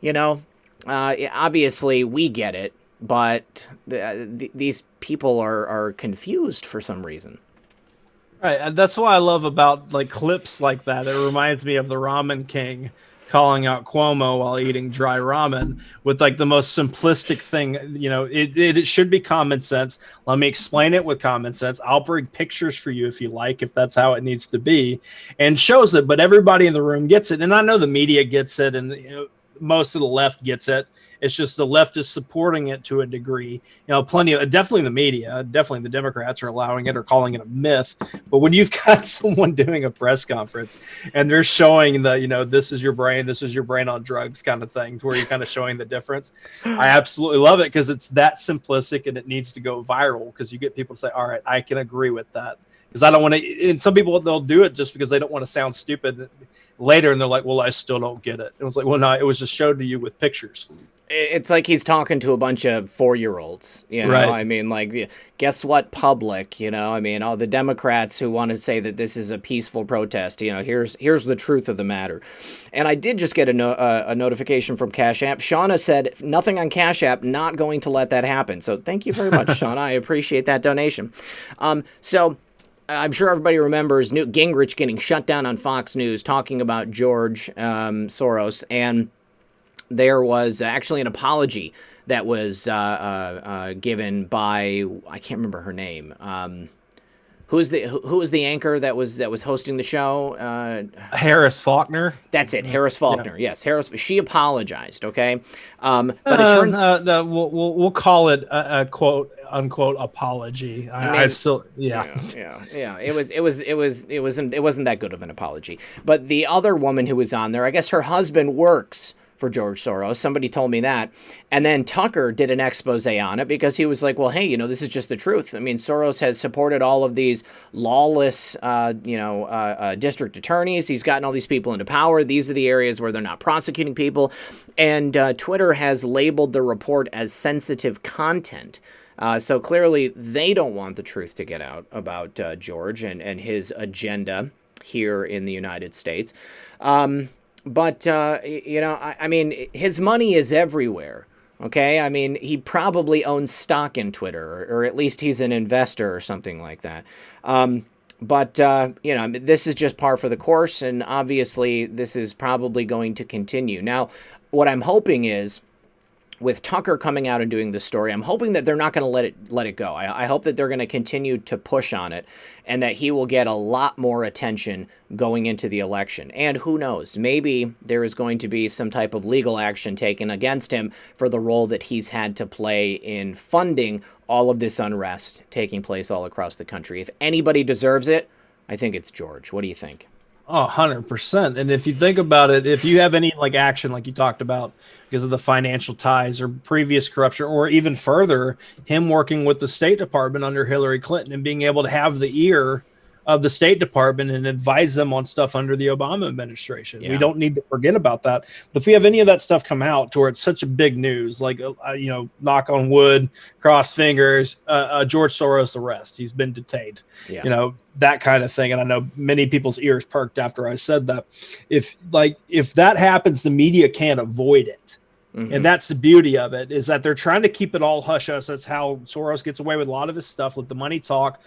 You know, obviously, we get it. But these people are confused for some reason. Right, and that's what I love about like clips like that. It reminds me of the Ramen King calling out Cuomo while eating dry ramen with like the most simplistic thing. You know, it should be common sense. Let me explain it with common sense. I'll bring pictures for you if you like, if that's how it needs to be, and shows it. But everybody in the room gets it, and I know the media gets it, and most of the left gets it. It's just the left is supporting it to a degree. You know, definitely the media, definitely the Democrats are allowing it or calling it a myth. But when you've got someone doing a press conference and they're showing this is your brain on drugs kind of thing, where you're kind of showing the difference. I absolutely love it because it's that simplistic and it needs to go viral because you get people to say, all right, I can agree with that. because I don't want to. And some people, they'll do it just because they don't want to sound stupid later, and they're like, "Well, I still don't get it." It was like, "Well, no, it was just showed to you with pictures." It's like he's talking to a bunch of 4-year-olds, you know. Right. I mean, like, guess what, public, you know. I mean, all the Democrats who want to say that this is a peaceful protest, you know. Here's the truth of the matter. And I did just get a notification from Cash App. Shauna said nothing on Cash App, not going to let that happen. So thank you very much, Shauna. I appreciate that donation. So I'm sure everybody remembers Newt Gingrich getting shut down on Fox News talking about George Soros, and there was actually an apology that was given by, I can't remember her name. Who was the anchor that was hosting the show? Harris Faulkner. That's it, Harris Faulkner. Yeah. Yes, Harris. She apologized. Okay, but it turns we'll call it a quote unquote apology. I still yeah. It wasn't that good of an apology. But the other woman who was on there, I guess her husband works for George Soros. Somebody told me that. And then Tucker did an expose on it because he was like, well, hey, you know, this is just the truth. I mean, Soros has supported all of these lawless, district attorneys. He's gotten all these people into power. These are the areas where they're not prosecuting people. And Twitter has labeled the report as sensitive content. So clearly they don't want the truth to get out about George and his agenda here in the United States. But, I mean, his money is everywhere, okay? I mean, he probably owns stock in Twitter, or at least he's an investor or something like that. This is just par for the course, and obviously this is probably going to continue. Now, what I'm hoping is, with Tucker coming out and doing this story, I'm hoping that they're not going to let it go. I hope that they're going to continue to push on it and that he will get a lot more attention going into the election. And who knows, maybe there is going to be some type of legal action taken against him for the role that he's had to play in funding all of this unrest taking place all across the country. If anybody deserves it, I think it's George. What do you think? Oh, 100%. And if you think about it, if you have any like action, like you talked about, because of the financial ties or previous corruption, or even further, him working with the State Department under Hillary Clinton and being able to have the ear of the State Department and advise them on stuff under the Obama administration. Yeah. We don't need to forget about that. But if we have any of that stuff come out to where it's such a big news, like, knock on wood, cross fingers, George Soros arrest, he's been detained, that kind of thing. And I know many people's ears perked after I said that. If that happens, the media can't avoid it. Mm-hmm. And that's the beauty of it, is that they're trying to keep it all hush-hush. That's how Soros gets away with a lot of his stuff. Let the money talk.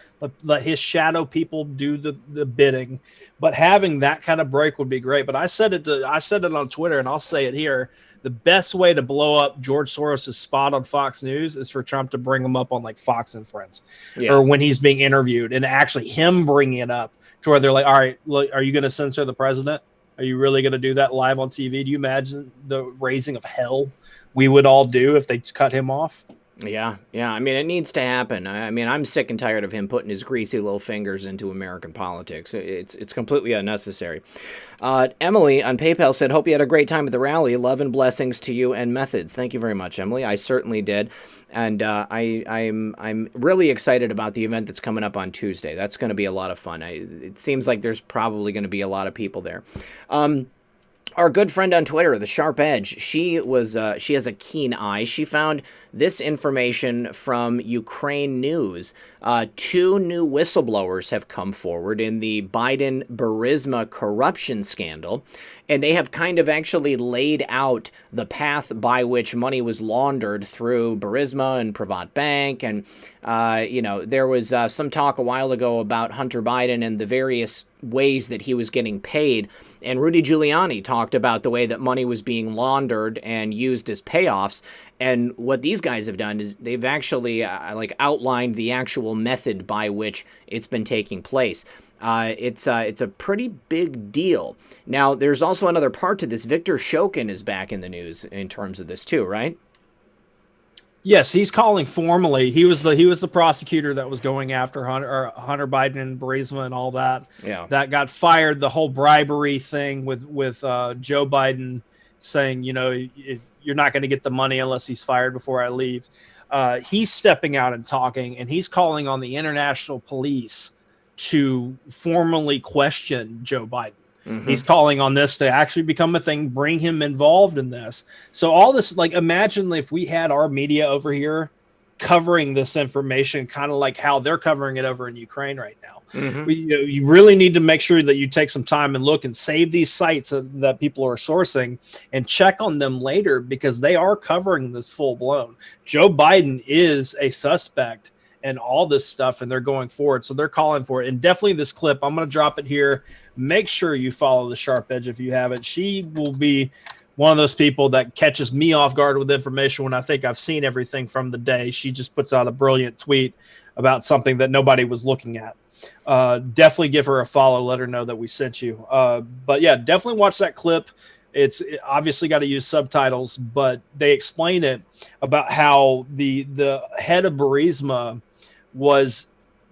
Let his shadow people do the bidding. But having that kind of break would be great. But I said it on Twitter, and I'll say it here. The best way to blow up George Soros' spot on Fox News is for Trump to bring him up on like Fox and Friends, or when he's being interviewed, and actually him bringing it up to where they're like, all right, look, are you going to censor the president? Are you really going to do that live on TV? Do you imagine the raising of hell we would all do if they cut him off? Yeah. I mean, it needs to happen. I mean, I'm sick and tired of him putting his greasy little fingers into American politics. It's completely unnecessary. Emily on PayPal said, hope you had a great time at the rally. Love and blessings to you and Methods. Thank you very much, Emily. I certainly did. And I'm really excited about the event that's coming up on Tuesday. That's going to be a lot of fun. It seems like there's probably going to be a lot of people there. Our good friend on Twitter, The Sharp Edge, she has a keen eye. She found this information from Ukraine News. 2 new whistleblowers have come forward in the Biden-Burisma corruption scandal, and they have kind of actually laid out the path by which money was laundered through Burisma and Privat Bank. And, there was some talk a while ago about Hunter Biden and the various ways that he was getting paid. And Rudy Giuliani talked about the way that money was being laundered and used as payoffs. And what these guys have done is they've actually outlined the actual method by which it's been taking place. It's a pretty big deal. Now, there's also another part to this. Viktor Shokin is back in the news in terms of this too, right? Yes, he's calling formally. He was the prosecutor that was going after Hunter Biden and Burisma and all that. Yeah, that got fired. The whole bribery thing with Joe Biden saying, you're not going to get the money unless he's fired before I leave. He's stepping out and talking, and he's calling on the international police to formally question Joe Biden. He's calling on this to actually become a thing, bring him involved in this. So all this, like, imagine if we had our media over here covering this information, kind of like how they're covering it over in Ukraine right now. You really need to make sure that you take some time and look and save these sites that people are sourcing and check on them later, because they are covering this full blown. Joe Biden is a suspect and all this stuff, and they're going forward. So they're calling for it. And definitely this clip, I'm going to drop it here. Make sure you follow the Sharp Edge if you haven't. She will be one of those people that catches me off guard with information when I think I've seen everything from the day. She just puts out a brilliant tweet about something that nobody was looking at. Definitely give her a follow. Let her know that we sent you. But yeah, definitely watch that clip. It's obviously got to use subtitles, but they explain it about how the head of Burisma was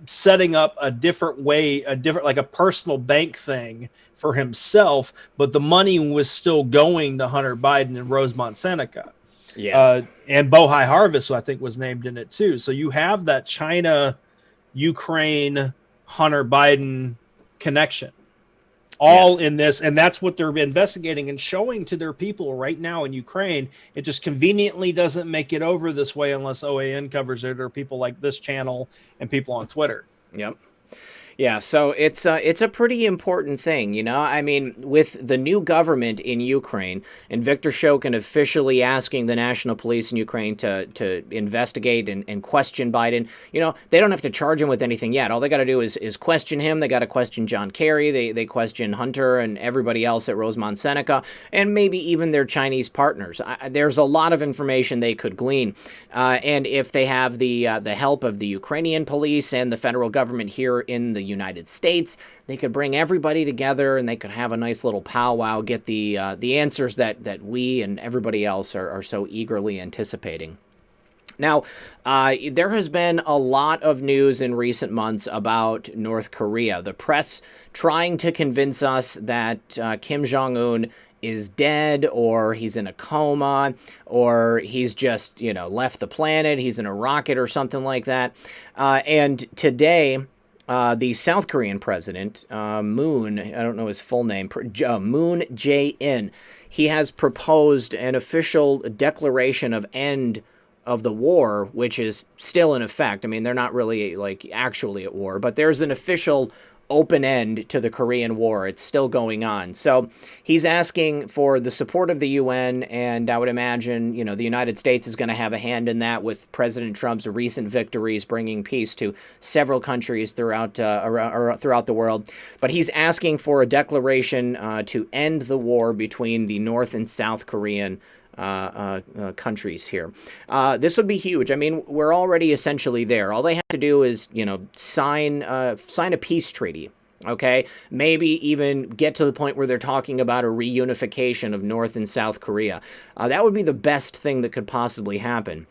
setting up a different way, like a personal bank thing for himself, but the money was still going to Hunter Biden and Rosemont Seneca. Yes. And Bohai Harvest, I think, was named in it too. So you have that China, Ukraine, Hunter Biden connection all in this. And that's what they're investigating and showing to their people right now in Ukraine. It just conveniently doesn't make it over this way unless OAN covers it, or people like this channel and people on Twitter. Yep. Yeah, so it's a pretty important thing, you know? I mean, with the new government in Ukraine and Viktor Shokin officially asking the national police in Ukraine to investigate and question Biden, you know, they don't have to charge him with anything yet. All they got to do is question him. They got to question John Kerry. They question Hunter and everybody else at Rosemont Seneca, and maybe even their Chinese partners. There's a lot of information they could glean. And if they have the help of the Ukrainian police and the federal government here in the United States, they could bring everybody together and they could have a nice little powwow, get the answers that we and everybody else are so eagerly anticipating. Now, there has been a lot of news in recent months about North Korea. The press trying to convince us that Kim Jong-un is dead, or he's in a coma, or he's just, you know, left the planet, he's in a rocket or something like that. And today, the South Korean president, Moon, I don't know his full name, Moon Jae-in, he has proposed an official declaration of end of the war, which is still in effect. I mean, they're not really, like, actually at war, but there's an official open end to the Korean War. It's still going on. So he's asking for the support of the UN, and I would imagine, you know, the United States is going to have a hand in that with President Trump's recent victories bringing peace to several countries throughout the world. But he's asking for a declaration to end the war between the North and South Korean countries here. This would be huge. I mean, we're already essentially there. All they have to do is, you know, sign a peace treaty. Okay, maybe even get to the point where they're talking about a reunification of North and South Korea. That would be the best thing that could possibly happen.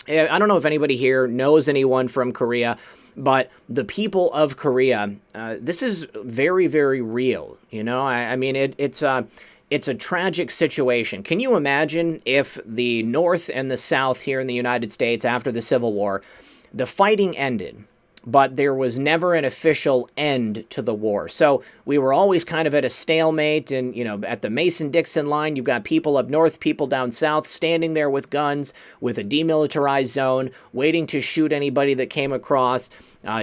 I don't know if anybody here knows anyone from Korea, but the people of Korea, this is very, very real. You know, I mean, it's a tragic situation. Can you imagine if the North and the South here in the United States after the Civil War, the fighting ended, but there was never an official end to the war? So we were always kind of at a stalemate, and, you know, at the Mason-Dixon line, you've got people up north, people down south, standing there with guns, with a demilitarized zone, waiting to shoot anybody that came across,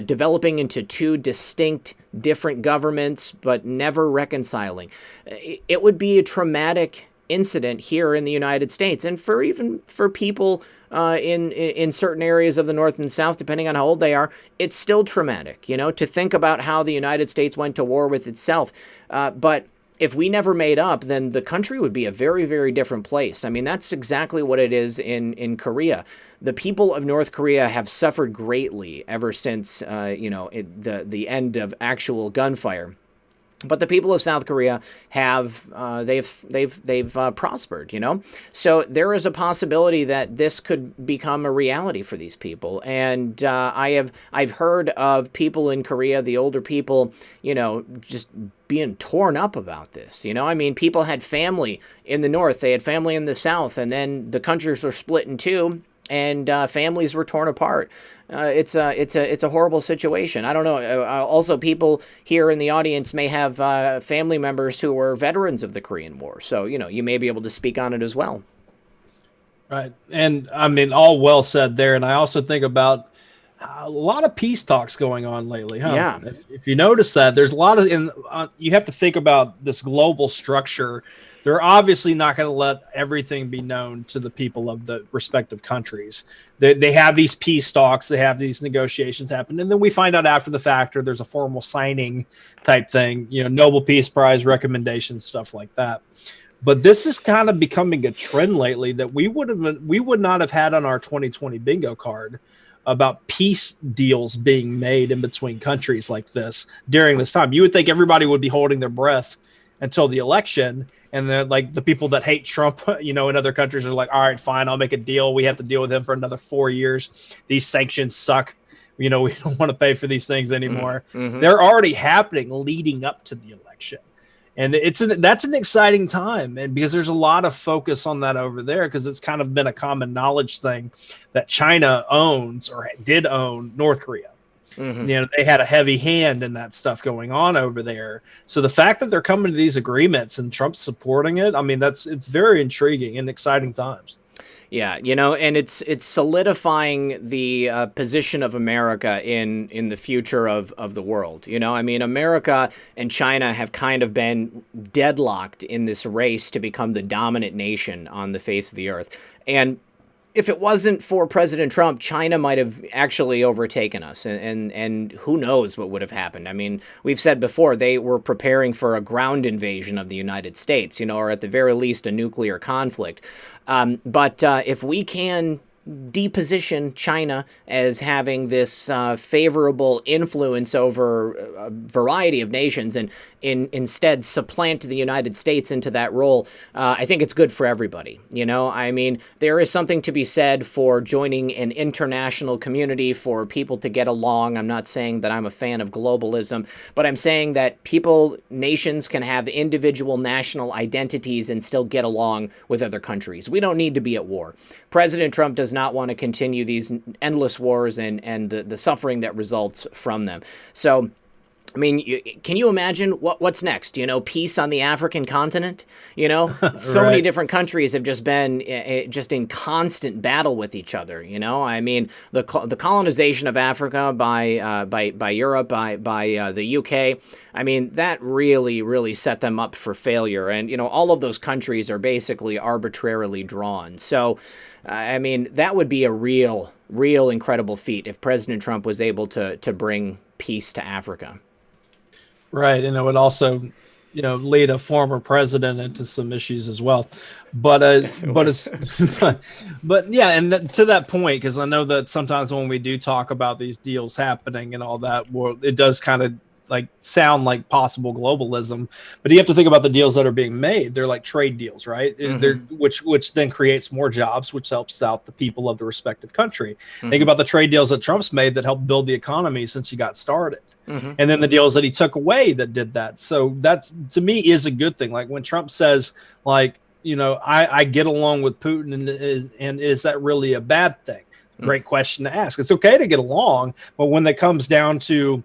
developing into two distinct, different governments, but never reconciling. It would be a traumatic incident here in the United States, and for people in certain areas of the North and South, depending on how old they are, it's still traumatic, you know, to think about how the United States went to war with itself. But if we never made up, then the country would be a very, very different place. I mean, that's exactly what it is in Korea. The people of North Korea have suffered greatly ever since, the end of actual gunfire. But the people of South Korea have they've prospered, you know. So there is a possibility that this could become a reality for these people. And I've heard of people in Korea, the older people, you know, just being torn up about this. You know, I mean, people had family in the North, they had family in the South, and then the countries were split in two. and families were torn apart. It's a horrible situation. I don't know. Also, people here in the audience may have family members who were veterans of the Korean War, so you may be able to speak on it as well. Right, and I mean, all well said there. And I also think about a lot of peace talks going on lately, huh? Yeah. If you notice that, there's a lot of, you have to think about this global structure. They're obviously not going to let everything be known to the people of the respective countries. They have these peace talks, they have these negotiations happen, and then we find out after the fact, or there's a formal signing type thing, Nobel Peace Prize recommendations, stuff like that. But this is kind of becoming a trend lately that we would not have had on our 2020 bingo card about peace deals being made in between countries like this during this time. You would think everybody would be holding their breath until the election. And then like the people that hate Trump, in other countries are like, all right, fine, I'll make a deal. We have to deal with him for another 4 years. These sanctions suck. We don't want to pay for these things anymore. Mm-hmm. They're already happening leading up to the election. And that's an exciting time, and because there's a lot of focus on that over there, because it's kind of been a common knowledge thing that China owns or did own North Korea. Mm-hmm. They had a heavy hand in that stuff going on over there. So the fact that they're coming to these agreements and Trump's supporting it, I mean, it's very intriguing and exciting times. Yeah, and it's solidifying the position of America in the future of the world. I mean, America and China have kind of been deadlocked in this race to become the dominant nation on the face of the earth. And if it wasn't for President Trump, China might have actually overtaken us, and who knows what would have happened. I mean, we've said before, they were preparing for a ground invasion of the United States, or at the very least a nuclear conflict. But if we can deposition China as having this favorable influence over a variety of nations and instead supplant the United States into that role, I think it's good for everybody. I mean, there is something to be said for joining an international community for people to get along. I'm not saying that I'm a fan of globalism, but I'm saying that nations can have individual national identities and still get along with other countries. We don't need to be at war. President Trump does not want to continue these endless wars and the suffering that results from them. So, I mean, can you imagine what's next? Peace on the African continent? So Right. many different countries have just been just in constant battle with each other. I mean, the colonization of Africa by Europe, by the UK. I mean, that really set them up for failure. And all of those countries are basically arbitrarily drawn. So, I mean, that would be a real incredible feat if President Trump was able to bring peace to Africa. Right, and it would also, lead a former president into some issues as well. But but yeah, and to that point, because I know that sometimes when we do talk about these deals happening and all that, it does kind of sound like possible globalism. But you have to think about the deals that are being made. They're like trade deals, right? Mm-hmm. They're which then creates more jobs, which helps out the people of the respective country. Mm-hmm. Think about the trade deals that Trump's made that helped build the economy since he got started. Mm-hmm. And then the deals that he took away that did that. So that's, to me, is a good thing. Like when Trump says, I get along with Putin, and is that really a bad thing? Great question to ask. It's okay to get along, but when it comes down to,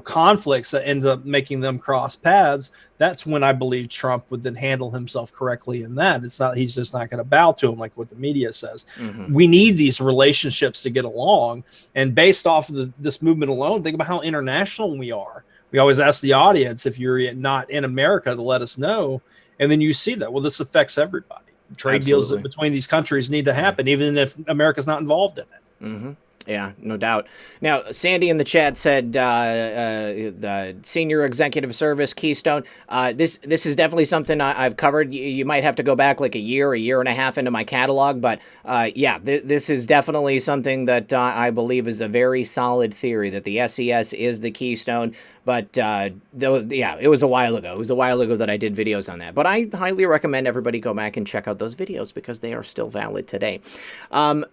conflicts that end up making them cross paths, that's when I believe Trump would then handle himself correctly in that. He's just not going to bow to him like what the media says. Mm-hmm. We need these relationships to get along. And based off of this movement alone, think about how international we are. We always ask the audience, if you're not in America, to let us know. And then you see that, well, this affects everybody. Trade deals between these countries need to happen, even if America's not involved in it. Mm-hmm. Yeah, no doubt. Now, Sandy in the chat said the senior executive service Keystone. This is definitely something I've covered. You might have to go back like a year and a half into my catalog, but this is definitely something that I believe is a very solid theory, that the SES is the Keystone. But it was a while ago. It was a while ago that I did videos on that. But I highly recommend everybody go back and check out those videos because they are still valid today.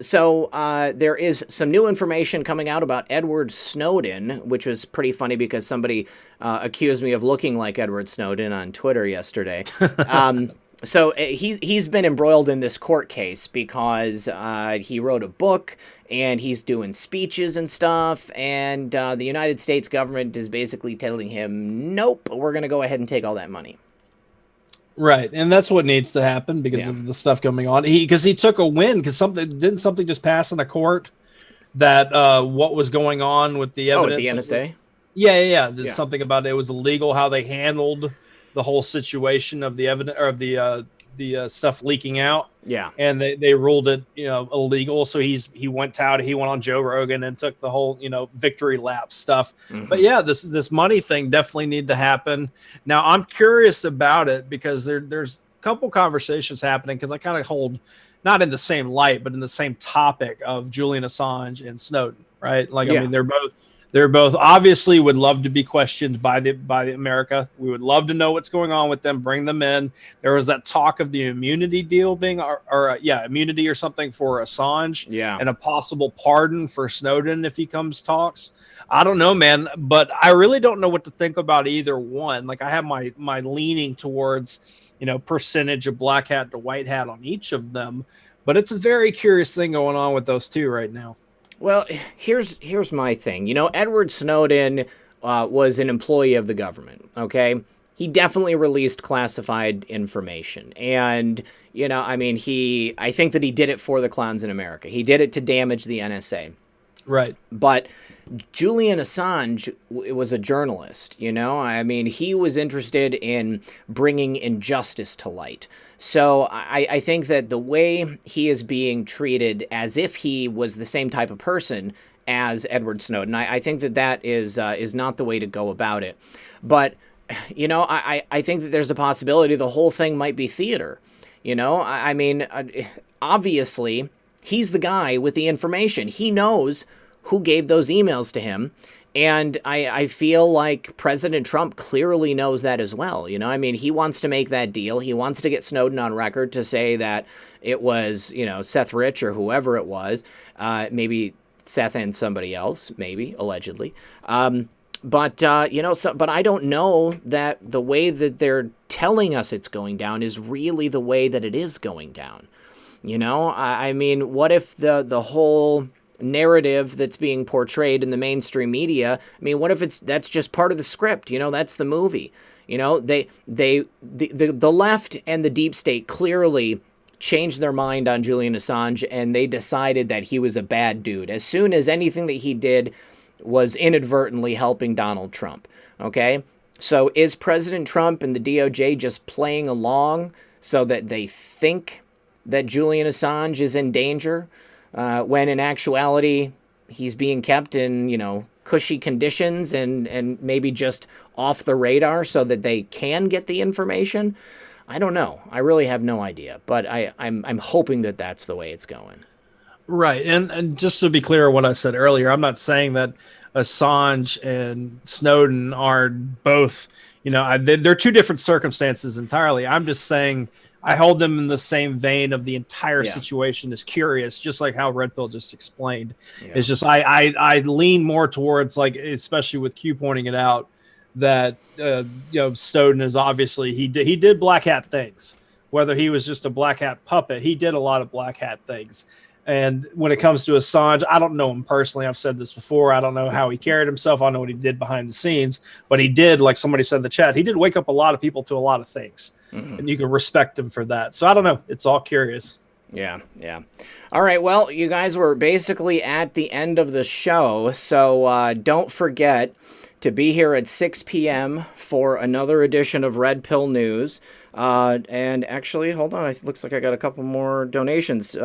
So there is some new information coming out about Edward Snowden, which was pretty funny because somebody accused me of looking like Edward Snowden on Twitter yesterday. So he's been embroiled in this court case because he wrote a book and he's doing speeches and stuff, and the United States government is basically telling him, nope, we're going to go ahead and take all that money. Right, and that's what needs to happen because of the stuff going on. Because he took a win because something just pass in a court that what was going on with the evidence. Oh, with the NSA? Yeah. There's something about it was illegal how they handled the whole situation of the evidence or the stuff leaking out. Yeah, and they ruled it illegal. So he went on Joe Rogan and took the whole victory lap stuff. Mm-hmm. But yeah, this money thing definitely need to happen. Now I'm curious about it because there's a couple conversations happening because I kind of hold not in the same light but in the same topic of Julian Assange and Snowden, right? Like I mean they're both obviously would love to be questioned by the America. We would love to know what's going on with them, bring them in. There was that talk of the immunity deal being immunity or something for Assange and a possible pardon for Snowden if he comes talks. I don't know, man, but I really don't know what to think about either one. Like I have my leaning towards, percentage of black hat to white hat on each of them, but it's a very curious thing going on with those two right now. Well, here's my thing. Edward Snowden was an employee of the government, okay? He definitely released classified information. And, I think that he did it for the clowns in America. He did it to damage the NSA. Right. But Julian Assange was a journalist, he was interested in bringing injustice to light. So I think that the way he is being treated as if he was the same type of person as Edward Snowden, I think that is not the way to go about it. But, I think that there's a possibility the whole thing might be theater. Obviously, he's the guy with the information. He knows who gave those emails to him. And I feel like President Trump clearly knows that as well. He wants to make that deal. He wants to get Snowden on record to say that it was, Seth Rich or whoever it was, maybe Seth and somebody else, maybe, allegedly. But I don't know that the way that they're telling us it's going down is really the way that it is going down. What if the whole narrative that's being portrayed in the mainstream media, what if that's just part of the script? That's the movie. The left and the deep state clearly changed their mind on Julian Assange, and they decided that he was a bad dude as soon as anything that he did was inadvertently helping Donald Trump. Okay, so is President Trump and the DOJ just playing along so that they think that Julian Assange is in danger? When in actuality, he's being kept in, cushy conditions and maybe just off the radar so that they can get the information? I don't know. I really have no idea. But I'm hoping that that's the way it's going. Right. And just to be clear what I said earlier, I'm not saying that Assange and Snowden are both, they're two different circumstances entirely. I'm just saying I hold them in the same vein of the entire situation is curious, just like how Red Pill just explained. Yeah. It's just I lean more towards, like, especially with Q pointing it out, that Snowden is obviously he did black hat things. Whether he was just a black hat puppet, he did a lot of black hat things. And when it comes to Assange, I don't know him personally. I've said this before. I don't know how he carried himself. I don't know what he did behind the scenes. But he did, like somebody said in the chat, he did wake up a lot of people to a lot of things. Mm-hmm. And you can respect him for that. So I don't know. It's all curious. Yeah. All right. Well, you guys were basically at the end of the show. So don't forget to be here at 6 p.m. for another edition of Red Pill News. And actually, hold on. It looks like I got a couple more donations.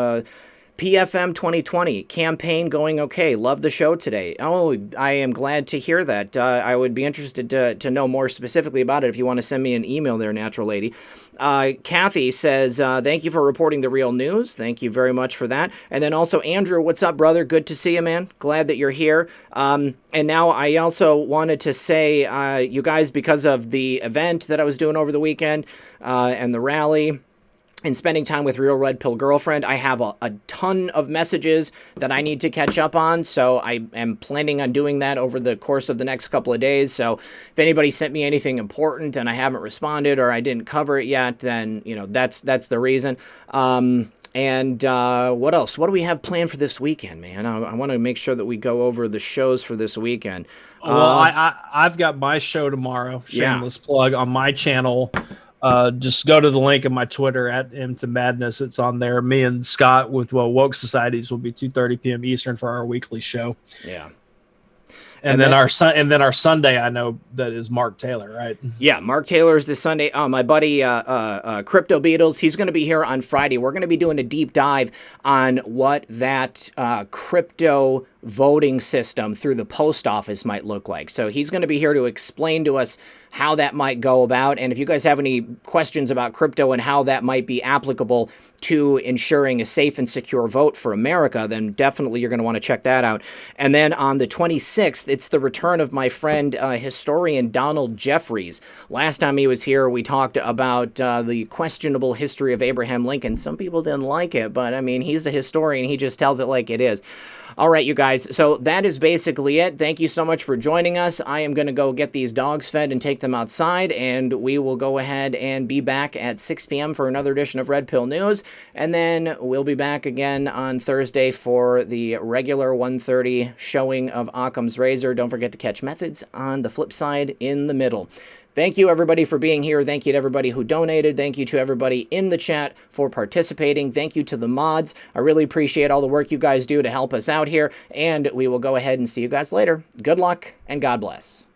PFM 2020, campaign going okay. Love the show today. Oh, I am glad to hear that. I would be interested to know more specifically about it if you want to send me an email there, Natural Lady. Kathy says, thank you for reporting the real news. Thank you very much for that. And then also, Andrew, what's up, brother? Good to see you, man. Glad that you're here. And now I also wanted to say, you guys, because of the event that I was doing over the weekend and the rally, and spending time with Real Red Pill Girlfriend. I have a ton of messages that I need to catch up on, so I am planning on doing that over the course of the next couple of days. So if anybody sent me anything important and I haven't responded or I didn't cover it yet, then, you know, that's the reason. And what else? What do we have planned for this weekend, man? I want to make sure that we go over the shows for this weekend. Well, I've got my show tomorrow, shameless plug, on my channel. Just go to the link in my Twitter at Into Madness. It's on there. Me and Scott with Woke Societies will be 2:30 p.m. Eastern for our weekly show. Yeah. And then our Sunday, I know that is Mark Taylor, right? Yeah, Mark Taylor is this Sunday. My buddy Crypto Beatles, he's going to be here on Friday. We're going to be doing a deep dive on what that crypto voting system through the post office might look like. So he's going to be here to explain to us how that might go about. And if you guys have any questions about crypto and how that might be applicable to ensuring a safe and secure vote for America, then definitely you're going to want to check that out. And then on the 26th, it's the return of my friend, historian Donald Jeffries. Last time he was here, we talked about the questionable history of Abraham Lincoln. Some people didn't like it, but I mean, he's a historian. He just tells it like it is. All right, you guys. So that is basically it. Thank you so much for joining us. I am going to go get these dogs fed and take them outside, and we will go ahead and be back at 6 p.m. for another edition of Red Pill News. And then we'll be back again on Thursday for the regular 1:30 showing of Occam's Razor. Don't forget to catch Methods on the flip side in the middle. Thank you, everybody, for being here. Thank you to everybody who donated. Thank you to everybody in the chat for participating. Thank you to the mods. I really appreciate all the work you guys do to help us out here. And we will go ahead and see you guys later. Good luck and God bless.